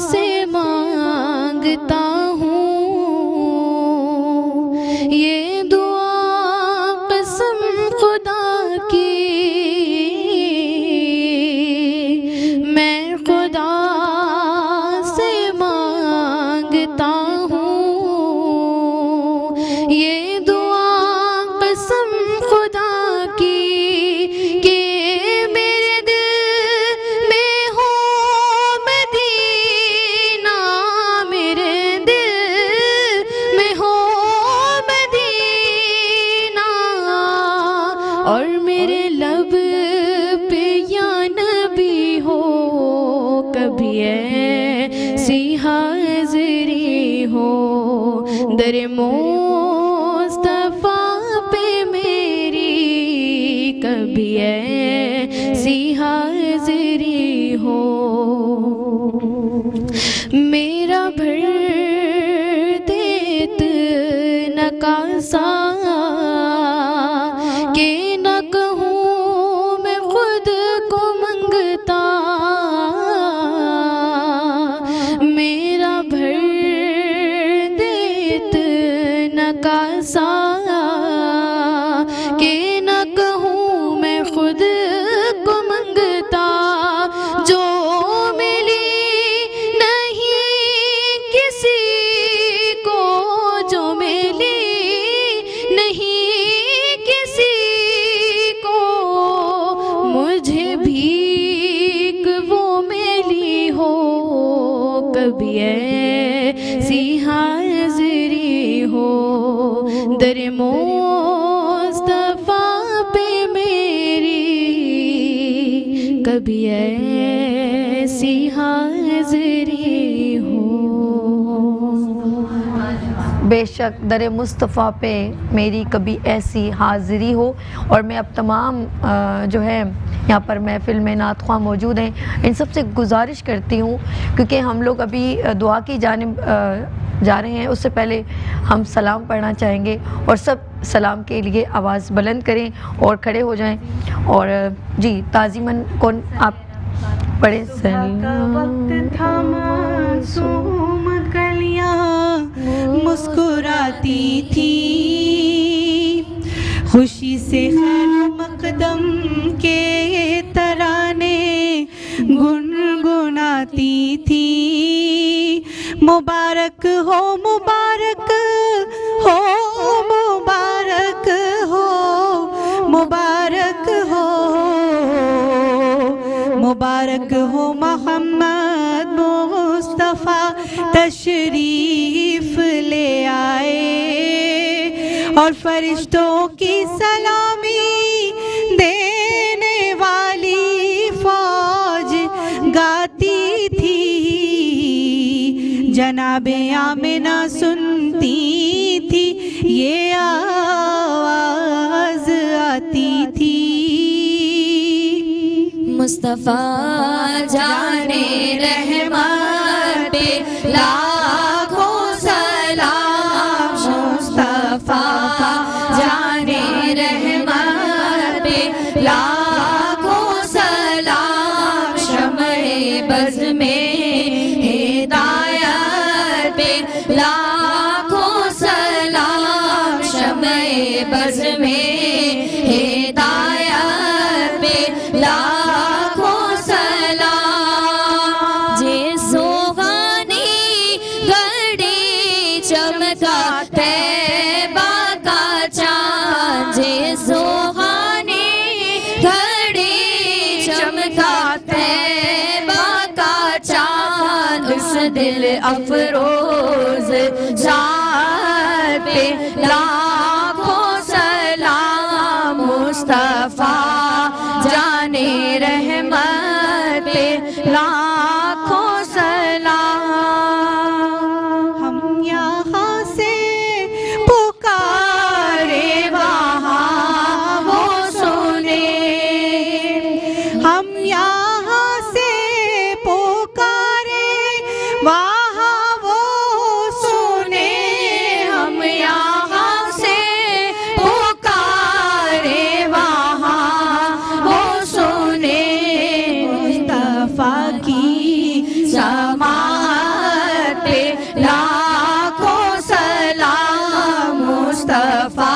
से मांगता हूँ ये दुआ कसम खुदा की, मैं खुदा से मांगता हूँ ये दुआ कसम खुदा की, कि मेरे दिल में हो मदीना, मेरे दिल में हो मदीना और मेरे लब पे या नबी हो, कभी ऐसी हाज़री हो, दर मुस्तफ़ा पे मेरी कभी ऐसी हाज़री हो। मेरा भर देत नकासा के न कहूँ मैं खुद को मंगता, मेरा भर देत नकासा के न कहूँ मैं खुद को मंगता, जो मिली नहीं किसी को, जो मिली नहीं किसी को, मुझे भीख वो मिली हो, कभी ऐसी हाज़री हो, दर मुस्तफ़ा पे मेरी कभी ऐसी हाज़री हो। बेशक दर मुस्तफ़ा पे मेरी कभी ऐसी हाज़िरी हो। और मैं अब तमाम जो है यहाँ पर महफ़िल में नात ख्वाह मौजूद हैं, इन सब से गुजारिश करती हूँ, क्योंकि हम लोग अभी दुआ की जानिब जा रहे हैं, उससे पहले हम सलाम पढ़ना चाहेंगे और सब सलाम के लिए आवाज़ बुलंद करें और खड़े हो जाएं। और जी ताज़ीमन कौन आप पढ़े? वक्त था मासूम कलियां मुस्कुराती थी, खुशी से खैर मकदम के तराने गुनगुनाती थी। मुबारक हो मुबारक हो मुबारक हो मुबारक हो मुबारक हो मोहम्मद मुस्तफ़ा तशरीफ ले आए, और फरिश्तों की सलामी देने वाली फौज गाती थी। जनाबे आमिना सुनती थी, ये आवाज़ आती थी। मुस्तफ़ा जाने रहमत पे लाखों सलाम, मुस्तफ़ा जाने रहमत पे लाखों सलाम, शम्ए बज़ में हिदायत पे लाखों सलाम, शम्ए बज़ में हिदायत पे लाखों सलाम। जे सोहानी घड़ी चमका तैबा का चाँद, जे सोहानी घड़ी चमका तैबा का चाँद, उस दिल अफरोज ज़ात पे लाखों सलाम, मुस्तफ़ा जाने रहमत पे लाखों सलाम। हम यहाँ से पुकारे वहाँ वो सुने, हम यहाँ से पुकारे वहाँ वो सुने, हम यहाँ से पुकारे वहाँ वो सुने। मुस्तफ़ा की समात पे लाखों सलाम, मुस्तफ़ा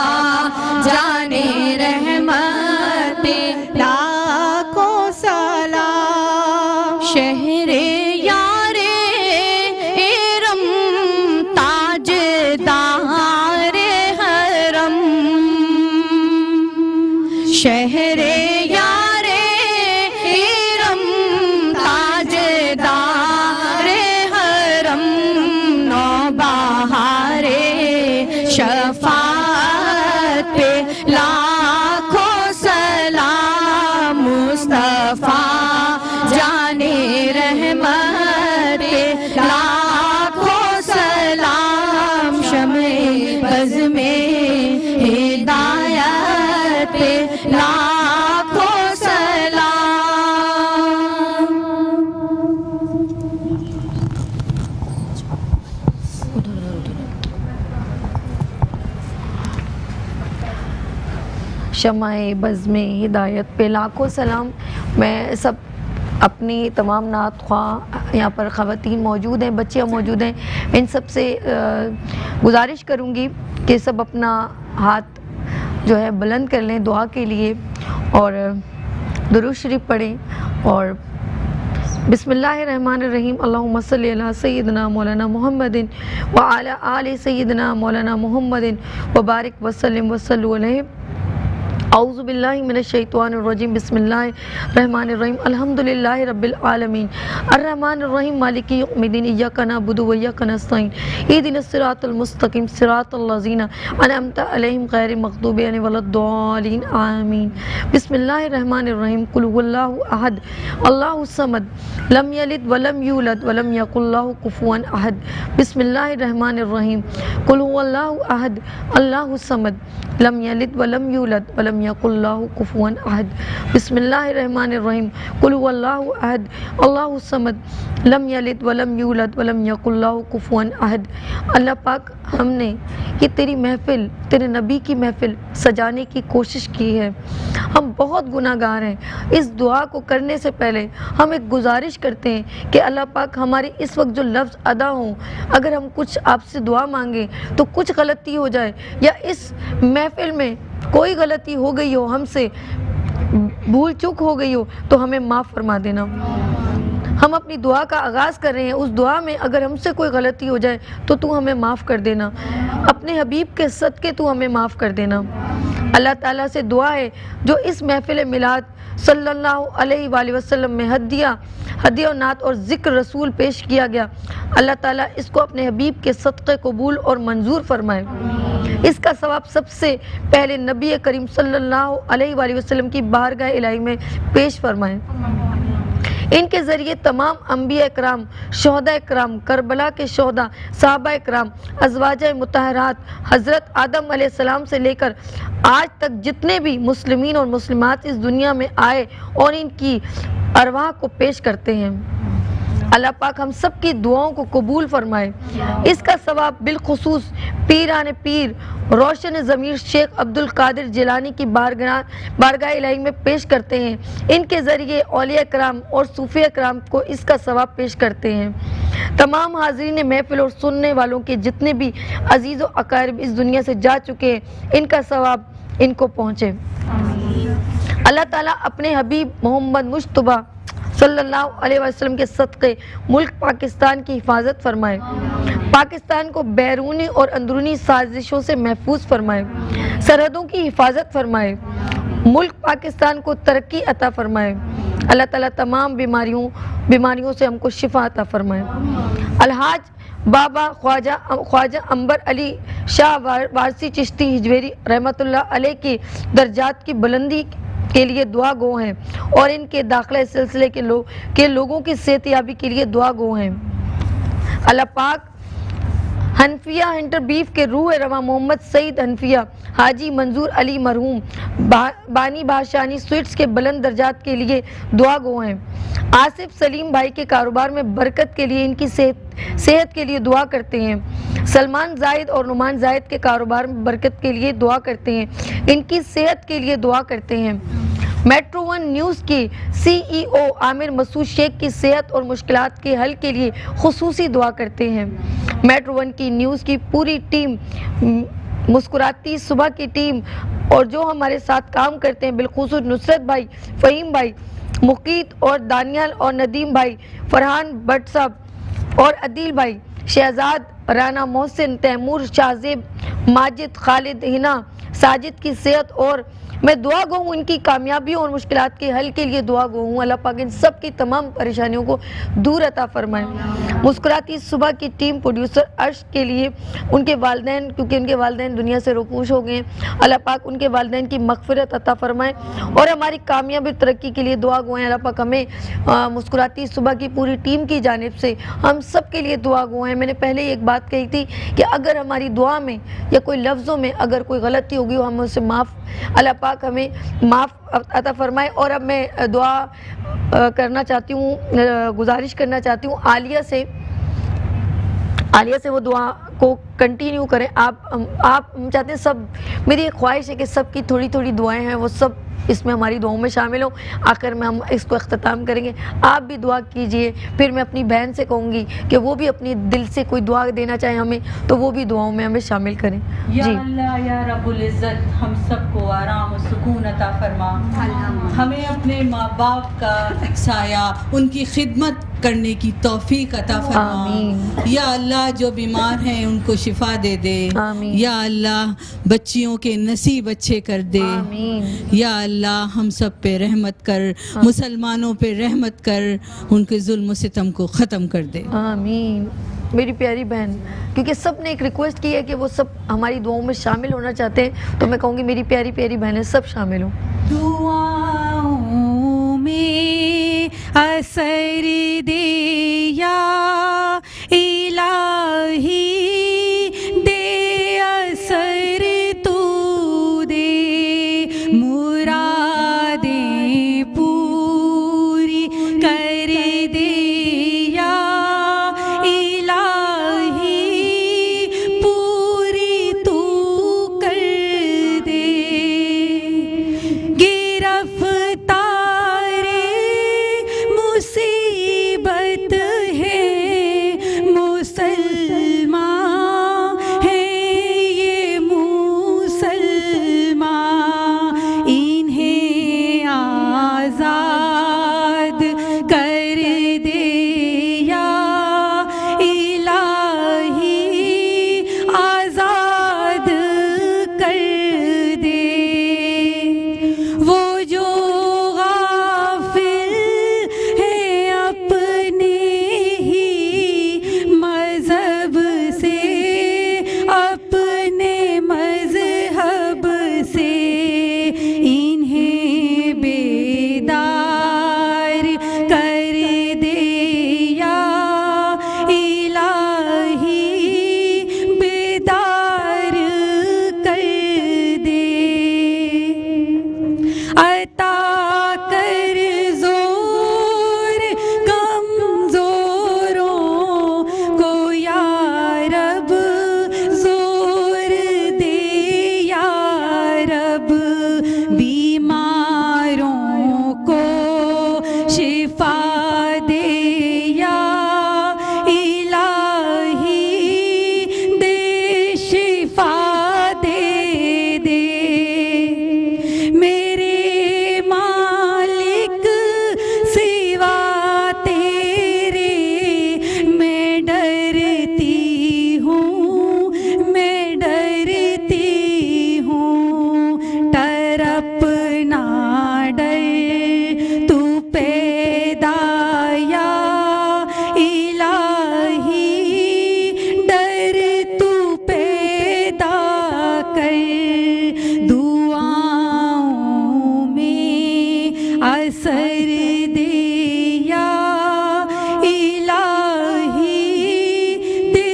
जाने रहमत पे लाखों सलाम। शहरे यारे इरम ताजदारे हरम, शहरे यारे इरम ताजदारे हरम, नौबहारे शफाअत पे लाखों सलाम, मुस्तफ़ा जाने रहमत पे लाखों सलाम, शम्ए बज़ में हिदायत पे लाखों सलाम। शमाए बज़ में हिदायत पे लाखों सलाम। मैं सब अपनी तमाम नात ख्वाह यहाँ पर ख़वातीन मौजूद हैं, बच्चियाँ मौजूद हैं, इन सब से गुजारिश करूँगी कि सब अपना हाथ जो है बुलंद कर लें दुआ के लिए और दुरूद शरीफ पढ़ें। और बिस्मिल्लाहिर्रहमानिर्रहीम, अल्लाहुम्मा सल्ली अला सय्यिदना मौलाना मुहम्मदिन व अला आलि सय्यिदना मौलाना मुहम्मदिन व बारिक व सल्लिम व सल्लु अलैहि औज़ु बिल्लाहि मिनश शैतानिर रजीम बिस्मिल्लाहिर्रहमानिर्रहीम अल्हम्दुलिल्लाहि रब्बिल आलमीन अर्रहमानिर रहीम मालिकि यौमिद्दीन इय्याका नअबुदु व इय्याका नस्तईन इहदिनस सिरातल मुस्तकीम सिरातल लज़ीना अनअमता अलैहिम गैरिल मग़दूबि अलैहिम वलद्दालिन आमीन बिस्मिल्लाहिर्रहमानिर्रहीम कुल हुवल्लाहु अहद अल्लाहुस समद लम यलिद व लम यूलद व लम यकुल लहू कुफुवन अहद बिस्मिल्लाहिर्रहमानिर्रहीम कुल हुवल्लाहु अहद अल्लाहुस समद लम यलिद व लम यूलद व लम यकुल लहू कुफुवन अहद बिस्मिल्लाहिर्रहमानिर्रहीम कुल हुवल्लाहु अहद अल्लाहुस समद लम यलिद व लम यूलद व लम यकुल लहू कुफुवन अहद। अल्लाह पाक, हमने ये तेरी महफ़िल, तेरे नबी की महफ़िल सजाने की कोशिश की है। हम बहुत गुनाहगार हैं। इस दुआ को करने से पहले हम एक गुजारिश करते हैं कि अल्लाह पाक हमारी इस वक्त जो लफ्ज़ अदा हों, अगर हम कुछ आपसे दुआ मांगे तो कुछ गलती हो जाए या इस महफ़िल में कोई गलती हो गई हो, हमसे भूल चूक हो गई हो, तो हमें माफ़ फरमा देना। हम अपनी दुआ का आगाज़ कर रहे हैं, उस दुआ में अगर हमसे कोई गलती हो जाए तो तू हमें माफ़ कर देना। अपने हबीब के सदक़े तू हमें माफ़ कर देना। अल्लाह ताला से दुआ है जो इस महफ़िल मिलाद सल्लल्लाहु अलैहि वसल्लम में हदिया और नात और ज़िक्र रसूल पेश किया गया, अल्लाह ताला इसको अपने हबीब के सदक़े कबूल और मंजूर फरमाए। इसका सवाब सबसे पहले नबी करीम सल्लल्लाहु अलैहि वसल्लम की बारगाह इलाही में पेश फरमाए। इनके ज़रिए तमाम अम्बिया इकराम, शोहदा इकराम, करबला के शोहदा, सहाबा इकराम, अज़वाज मुतहरात, हज़रत आदम अलैहिस्सलाम से लेकर आज तक जितने भी मुस्लिमीन और मुस्लिमात इस दुनिया में आए और इनकी अरवाह को पेश करते हैं, अल्लाह पाक हम सब की दुआओं को कबूल फरमाए। इसका सवाब बिलखुसूस पीरान पीर रोशन ज़मीर शेख अब्दुल कादिर जिलानी की बारगाह इलाही में पेश करते हैं। इनके ज़रिए औलिया कराम और सूफी कराम को इसका सवाब पेश करते हैं। तमाम हाज़रीन महफिल और सुनने वालों के जितने भी अजीज़ व अकारिब इस दुनिया से जा चुके हैं, इनका सवाब इनको पहुँचे। अल्लाह ताला अपने हबीब मोहम्मद मुस्तफ़ा सल्लल्लाहु अलैहि वसल्लम के सदक़े मुल्क पाकिस्तान की हिफाजत फरमाए, पाकिस्तान को बैरूनी और अंदरूनी साजिशों से महफूज फरमाए, सरहदों की हिफाजत फरमाए, मुल्क पाकिस्तान को तरक्की अता फरमाए। अल्लाह ताला तमाम बीमारियों से हमको शिफा अता फरमाए। अलहाज बाबा ख्वाजा अंबर अली शाह वारसी चिश्ती हिजवेरी रहमतुल्लाह अलैह की दर्जात की बुलंदी के लिए दुआ गो हैं और इनके दाखिला सिलसिले के लोगों की सेहतयाबी के लिए दुआ गो हैं। अल्लाह पाक हनफिया इंटर बीफ के रूह रवा मोहम्मद सईद हनफिया हाजी मंजूर अली मरहूम बानी बादशानी स्वीट्स के बुलंद दर्जात के लिए दुआ गो हैं। आसिफ सलीम भाई के कारोबार में बरकत के लिए, इनकी सेहत के लिए दुआ करते हैं। सलमान जाहिद और नुमान जाहिद के कारोबार में बरकत के लिए दुआ करते हैं, इनकी सेहत के लिए दुआ करते हैं। मेट्रो वन न्यूज़ की CEO आमिर मसूद शेख की सेहत और मुश्किलात के हल के लिए खुसूसी दुआ करते हैं। मेट्रो वन की न्यूज़ की पूरी टीम, मुस्कुराती सुबह की टीम और जो हमारे साथ काम करते हैं, बिलखुसूस नुसरत भाई, फ़हीम भाई, मुकीत और दानियाल और नदीम भाई, फरहान भट्ट साहब और अदील भाई, शहजाद, राना मोहसिन, तैमूर, शाहजेब, माजिद, खालिद, हिना, साजिद की सेहत और मैं दुआ गो हूँ इनकी कामयाबियों और मुश्किलात के हल के लिए दुआ गो हूँ। अल्लाह पाक इन सब की तमाम परेशानियों को दूर अता फरमाए। मुस्कुराती सुबह की टीम प्रोड्यूसर अर्श के लिए उनके वालिदैन, क्योंकि उनके वालिदैन दुनिया से रुखूश हो गए हैं, अल्लाह पाक उनके वालिदैन की मग़फ़िरत अता फरमाए और हमारी कामयाबी तरक्की के लिए दुआ गो हैं। अल्लाह पाक हमें मुस्कुराती सुबह की पूरी टीम की जानिब से हम सब के लिए दुआ गो हैं। मैंने पहले ही एक बात कही थी कि अगर हमारी दुआ में या कोई लफ्ज़ों में अगर कोई गलती होगी हो, हम उससे अल्लाह पाक हमें माफ़ अता फरमाए। और अब मैं दुआ करना चाहती हूँ, गुजारिश करना चाहती हूँ आलिया से वो दुआ को कंटिन्यू करें। आप हम चाहते हैं, सब मेरी एक ख्वाहिश है कि सब की थोड़ी थोड़ी दुआएं हैं वो सब इसमें हमारी दुआओं में शामिल हो। आखिर में हम इसको अख्ताम करेंगे, आप भी दुआ कीजिए। फिर मैं अपनी बहन से कहूँगी कि वो भी अपनी दिल से कोई दुआ देना चाहे हमें, तो वो भी दुआओं में हमें शामिल करें। या अल्लाह या रब्बुल इज़्ज़त, हम सबको आराम और सुकून अता फरमा। हमें अपने माँ बाप का साया, उनकी खिदमत करने की तौफीक अता फरमा। या अल्लाह जो बीमार हैं उनको शिफा दे दे। आमीन। या अल्लाह बच्चियों के नसीब अच्छे कर दे। आमीन। या अल्लाह हम सब पे रहमत कर, मुसलमानों पे रहमत कर, उनके जुल्म सितम को ख़त्म कर दे। आमीन। मेरी प्यारी बहन, क्योंकि सब ने एक रिक्वेस्ट की है कि वो सब हमारी दुआओं में शामिल होना चाहते हैं, तो मैं कहूँगी मेरी प्यारी प्यारी बहनें सब शामिल हों। दुआओं में असर दे या इलाही, दे असर तू दे, मुरादें पूरी कर दे या इलाही, पूरी तू कर दे। गिरफ्तारे मुसीबत है, मुसलमान है ये मुसलमान, इन्हें आज़ाद कर दे या इलाही, आज़ाद कर दे। वो जो गाफिल है अपने ही मज़हब से, अपने मज़हब से, इन्हें बेदार कर दे या इलाही, बेदार कर दे। अता कर जोर कमजोरों को या रब, जोर दे या रब, बीमारों को शिफा दे या इलाही, दे शिफा दे दे। मेरे मालिक सिवा तेरे मैं डरती हूँ, मैं डरती हूँ। तरप ना डर तू पैदा या इलाही, डर तू पैदा कर। दुआओं में असर दे या इलाही, दे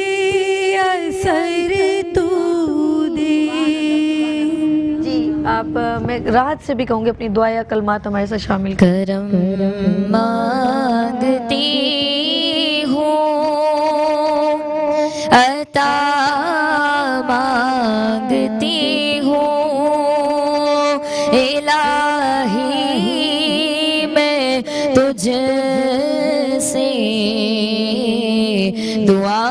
असर तू दे। जी आप मैं राहत से भी कहूँगी अपनी दुआ या कलमात हमारे साथ शामिल करें। करम मांगती हूँ, अता मांगती हूँ, इलाही मैं तुझसे दुआ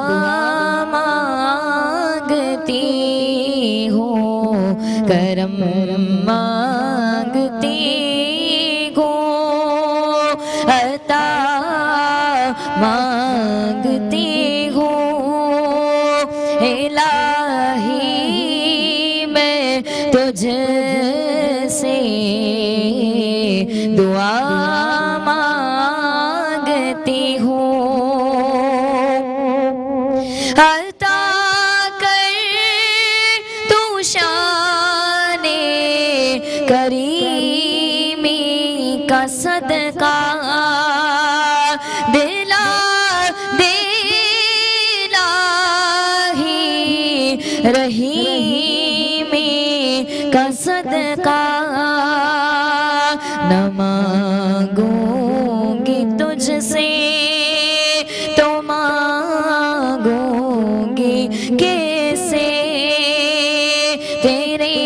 मांगती हूँ, करम मांगती हूँ, अता मांगती हूँ, इलाही मैं तुझसे दुआ मांगती हूँ। अता कर तू शाने करीमी का सदका, दिला दिलाही रहीमी का सदका, न मांगूंगी तुझसे तो मांगूंगी कैसे, तेरे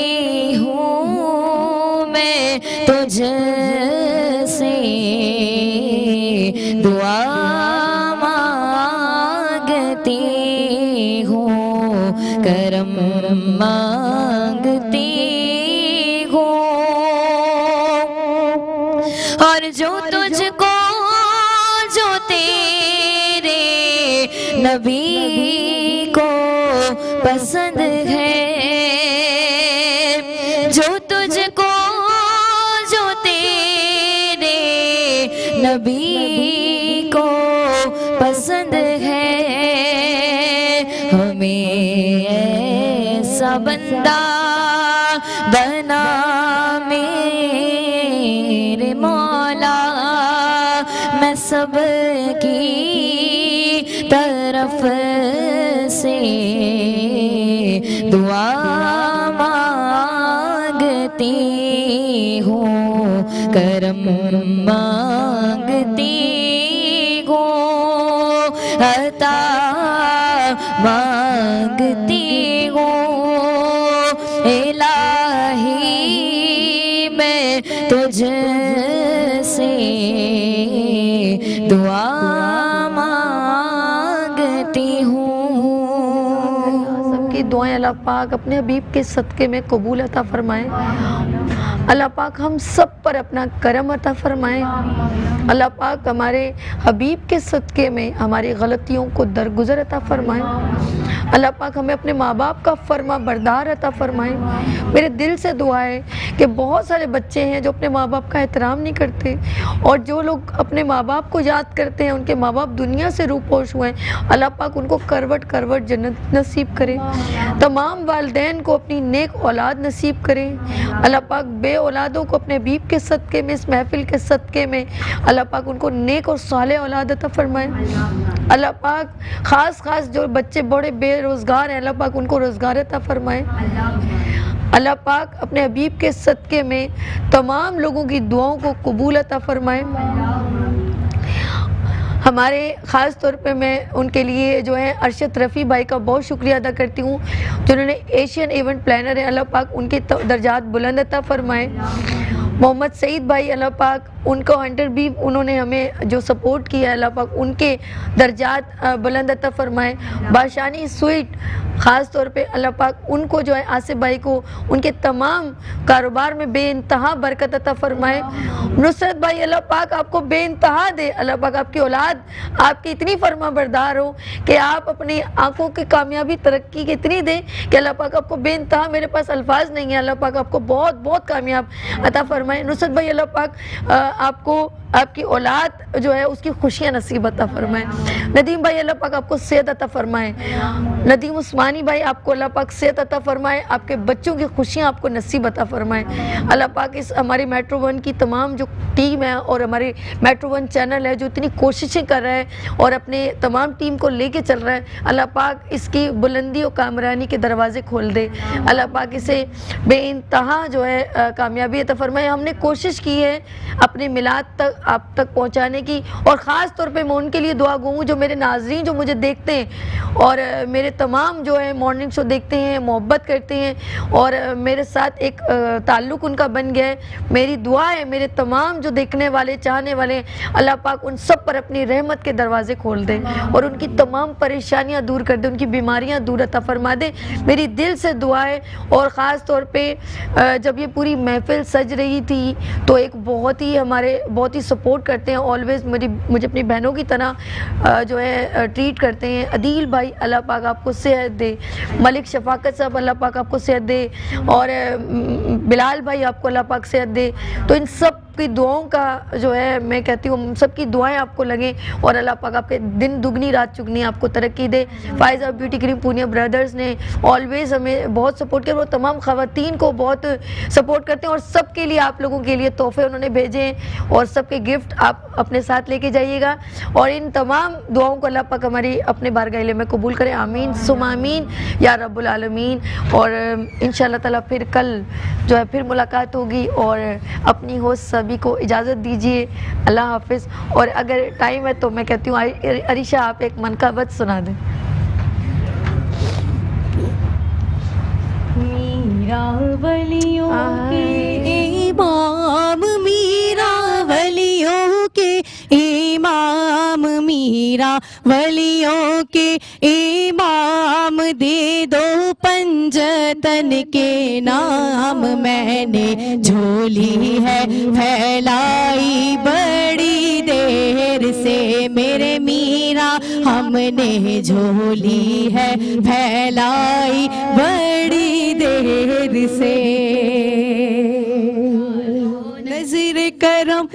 हूँ मैं तुझसे दुआ मांगती हूँ, करम मांगती हूँ। और जो तुझको जो तेरे नबी को पसंद है, जो तुझको जो तेरे नबी को पसंद है, हमें ऐसा बंदा बना मेरे मौला, मैं सबकी तरफ से दुआ मांगती हूँ, करम मांगती हूँ, अता मांगती हूँ, इलाही मैं तुझसे दुआ मांगती हूँ। सबकी दुआएं अल्लाह पाक अपने हबीब के सदक़े में कबूल अता फरमाए। अल्लाह पाक हम सब पर अपना करम अता फरमाए। अल्लाह पाक हमारे हबीब के सदक़े में हमारी गलतियों को दरगुजर अता फरमाए। अल्लाह पाक हमें अपने माँ बाप का फरमा बरदार अता फरमाए। मेरे दिल से दुआ है कि बहुत सारे बच्चे हैं जो अपने माँ बाप का एहतराम नहीं करते, और जो लोग अपने माँ बाप को याद करते हैं उनके माँ बाप दुनिया से रूपोश हुए हैं। अल्लाह पाक उनको करवट करवट जन्नत नसीब करे। तमाम वालिदैन को अपनी नेक औलाद नसीब करें। अल्लाह पाक बे औलादों को अपने हबीब के सदक़े में, इस महफिल के सदक़े में अल्लाह पाक उनको नेक और सालेह औलाद अता फरमाए। अल्लाह पाक ख़ास जो बच्चे बड़े बेरोज़गार हैं अल्लाह पाक उनको रोज़गार अता फरमाए। अल्लाह पाक अपने हबीब के सदक़े में तमाम लोगों की दुआओं को कबूल अता फरमाए। हमारे ख़ास तौर पे मैं उनके लिए जो है अरशद रफ़ी भाई का बहुत शुक्रिया अदा करती हूँ, जिन्होंने एशियन इवेंट प्लानर है, अल्लाह पाक उनके दर्जात बुलंद अता फरमाए। मोहम्मद सईद भाई अल्लाह पाक उनको 100 भी उन्होंने हमें जो सपोर्ट किया, अल्लाह पाक उनके दर्जात बुलंद अता फरमाए। बाशानी स्वीट ख़ास तौर पे अल्लाह पाक उनको जो है आसिफ भाई को उनके तमाम कारोबार में बेइंतहा बरकत अता फरमाए। नुसरत भाई अल्लाह पाक आपको बेइंतहा दे, अल्लाह पाक आपकी औलाद आपकी इतनी फरमा बरदार हो कि आप अपनी आंखों की कामयाबी तरक्की की इतनी दे कि अल्लाह पाक आपको बेइंतहा, मेरे पास अल्फाज नहीं है, अल्लाह पाक आपको बहुत बहुत कामयाब अता फरमाए। नुसरत भाई अल्लाह पाक आपको आपकी औलाद जो है उसकी खुशियाँ नसीब अता फरमाए। नदीम भाई अल्लाह पाक आपको सेहत अता फरमाए। नदीम उस्मानी भाई आपको अल्लाह पाक सेहत अता फरमाए, आपके बच्चों की खुशियाँ आपको नसीब अता फरमाए। अल्लाह पाक इस हमारी मेट्रो वन की तमाम जो टीम है और हमारी मेट्रो वन चैनल है जो इतनी कोशिशें कर रहा है और अपने तमाम टीम को लेके चल रहा है, अल्लाह पाक इसकी बुलंदी और कामरानी के दरवाजे खोल दे। अल्लाह पाक इसे बेइंतहा जो है कामयाबी अता फरमाए। हमने कोशिश की है अपने मिलाद तक आप तक पहुंचाने की, और ख़ास तौर पे मैं उनके लिए दुआ गूँ जो मेरे नाज़रीन जो मुझे देखते हैं और मेरे तमाम जो है मॉर्निंग शो देखते हैं, मोहब्बत करते हैं और मेरे साथ एक ताल्लुक़ उनका बन गया है। मेरी दुआ है मेरे तमाम जो देखने वाले चाहने वाले, अल्लाह पाक उन सब पर अपनी रहमत के दरवाज़े खोल दे और उनकी तमाम परेशानियाँ दूर कर दे, उनकी बीमारियाँ दूर अता फरमा दे। मेरी दिल से दुआ है। और ख़ास तौर पर जब ये पूरी महफिल सज रही थी तो एक बहुत ही हमारे बहुत ही सपोर्ट करते हैं, ऑलवेज़ मुझे अपनी बहनों की तरह जो है ट्रीट करते हैं। अदील भाई अल्लाह पाक आपको सेहत दे, मलिक शफाकत साहब अल्लाह पाक आपको सेहत दे, और बिलाल भाई आपको अल्लाह पाक सेहत दे। तो इन सब की दुआओं का जो है मैं कहती हूँ सबकी दुआएं आपको लगें और अल्लाह पाक आपके दिन दुगनी रात चुगनी आपको तरक्की दे। Faiza beauty cream Punia brothers ने ऑलवेज़ हमें बहुत सपोर्ट किया, वो तमाम ख़वातीन को बहुत सपोर्ट करते हैं और सबके लिए आप लोगों के लिए तोहफ़े उन्होंने भेजे हैं और सबके गिफ्ट आप अपने साथ लेके जाइएगा। और इन तमाम दुआओं को अल्लाह पाक हमारी अपने बारगाह में कबूल करे, आमीन सुम आमीन या रब्बुल आलमीन। और इंशाअल्लाह ताला फिर कल जो है फिर मुलाकात होगी और अपनी होस्ट सभी को इजाज़त दीजिए। अल्लाह हाफिज़। और अगर टाइम है तो मैं कहती हूँ अरीशा आप एक मनकाबत सुना दें। मीरा वलियों के इमाम, मीरा वलियों के इमाम, मीरा वलियों के इमाम, दे दो पंजतन के नाम, मैंने झोली है फैलाई बड़ी देर देर से मेरे मीरा हमने झोली है फैलाई बड़ी देर से। नज़र करम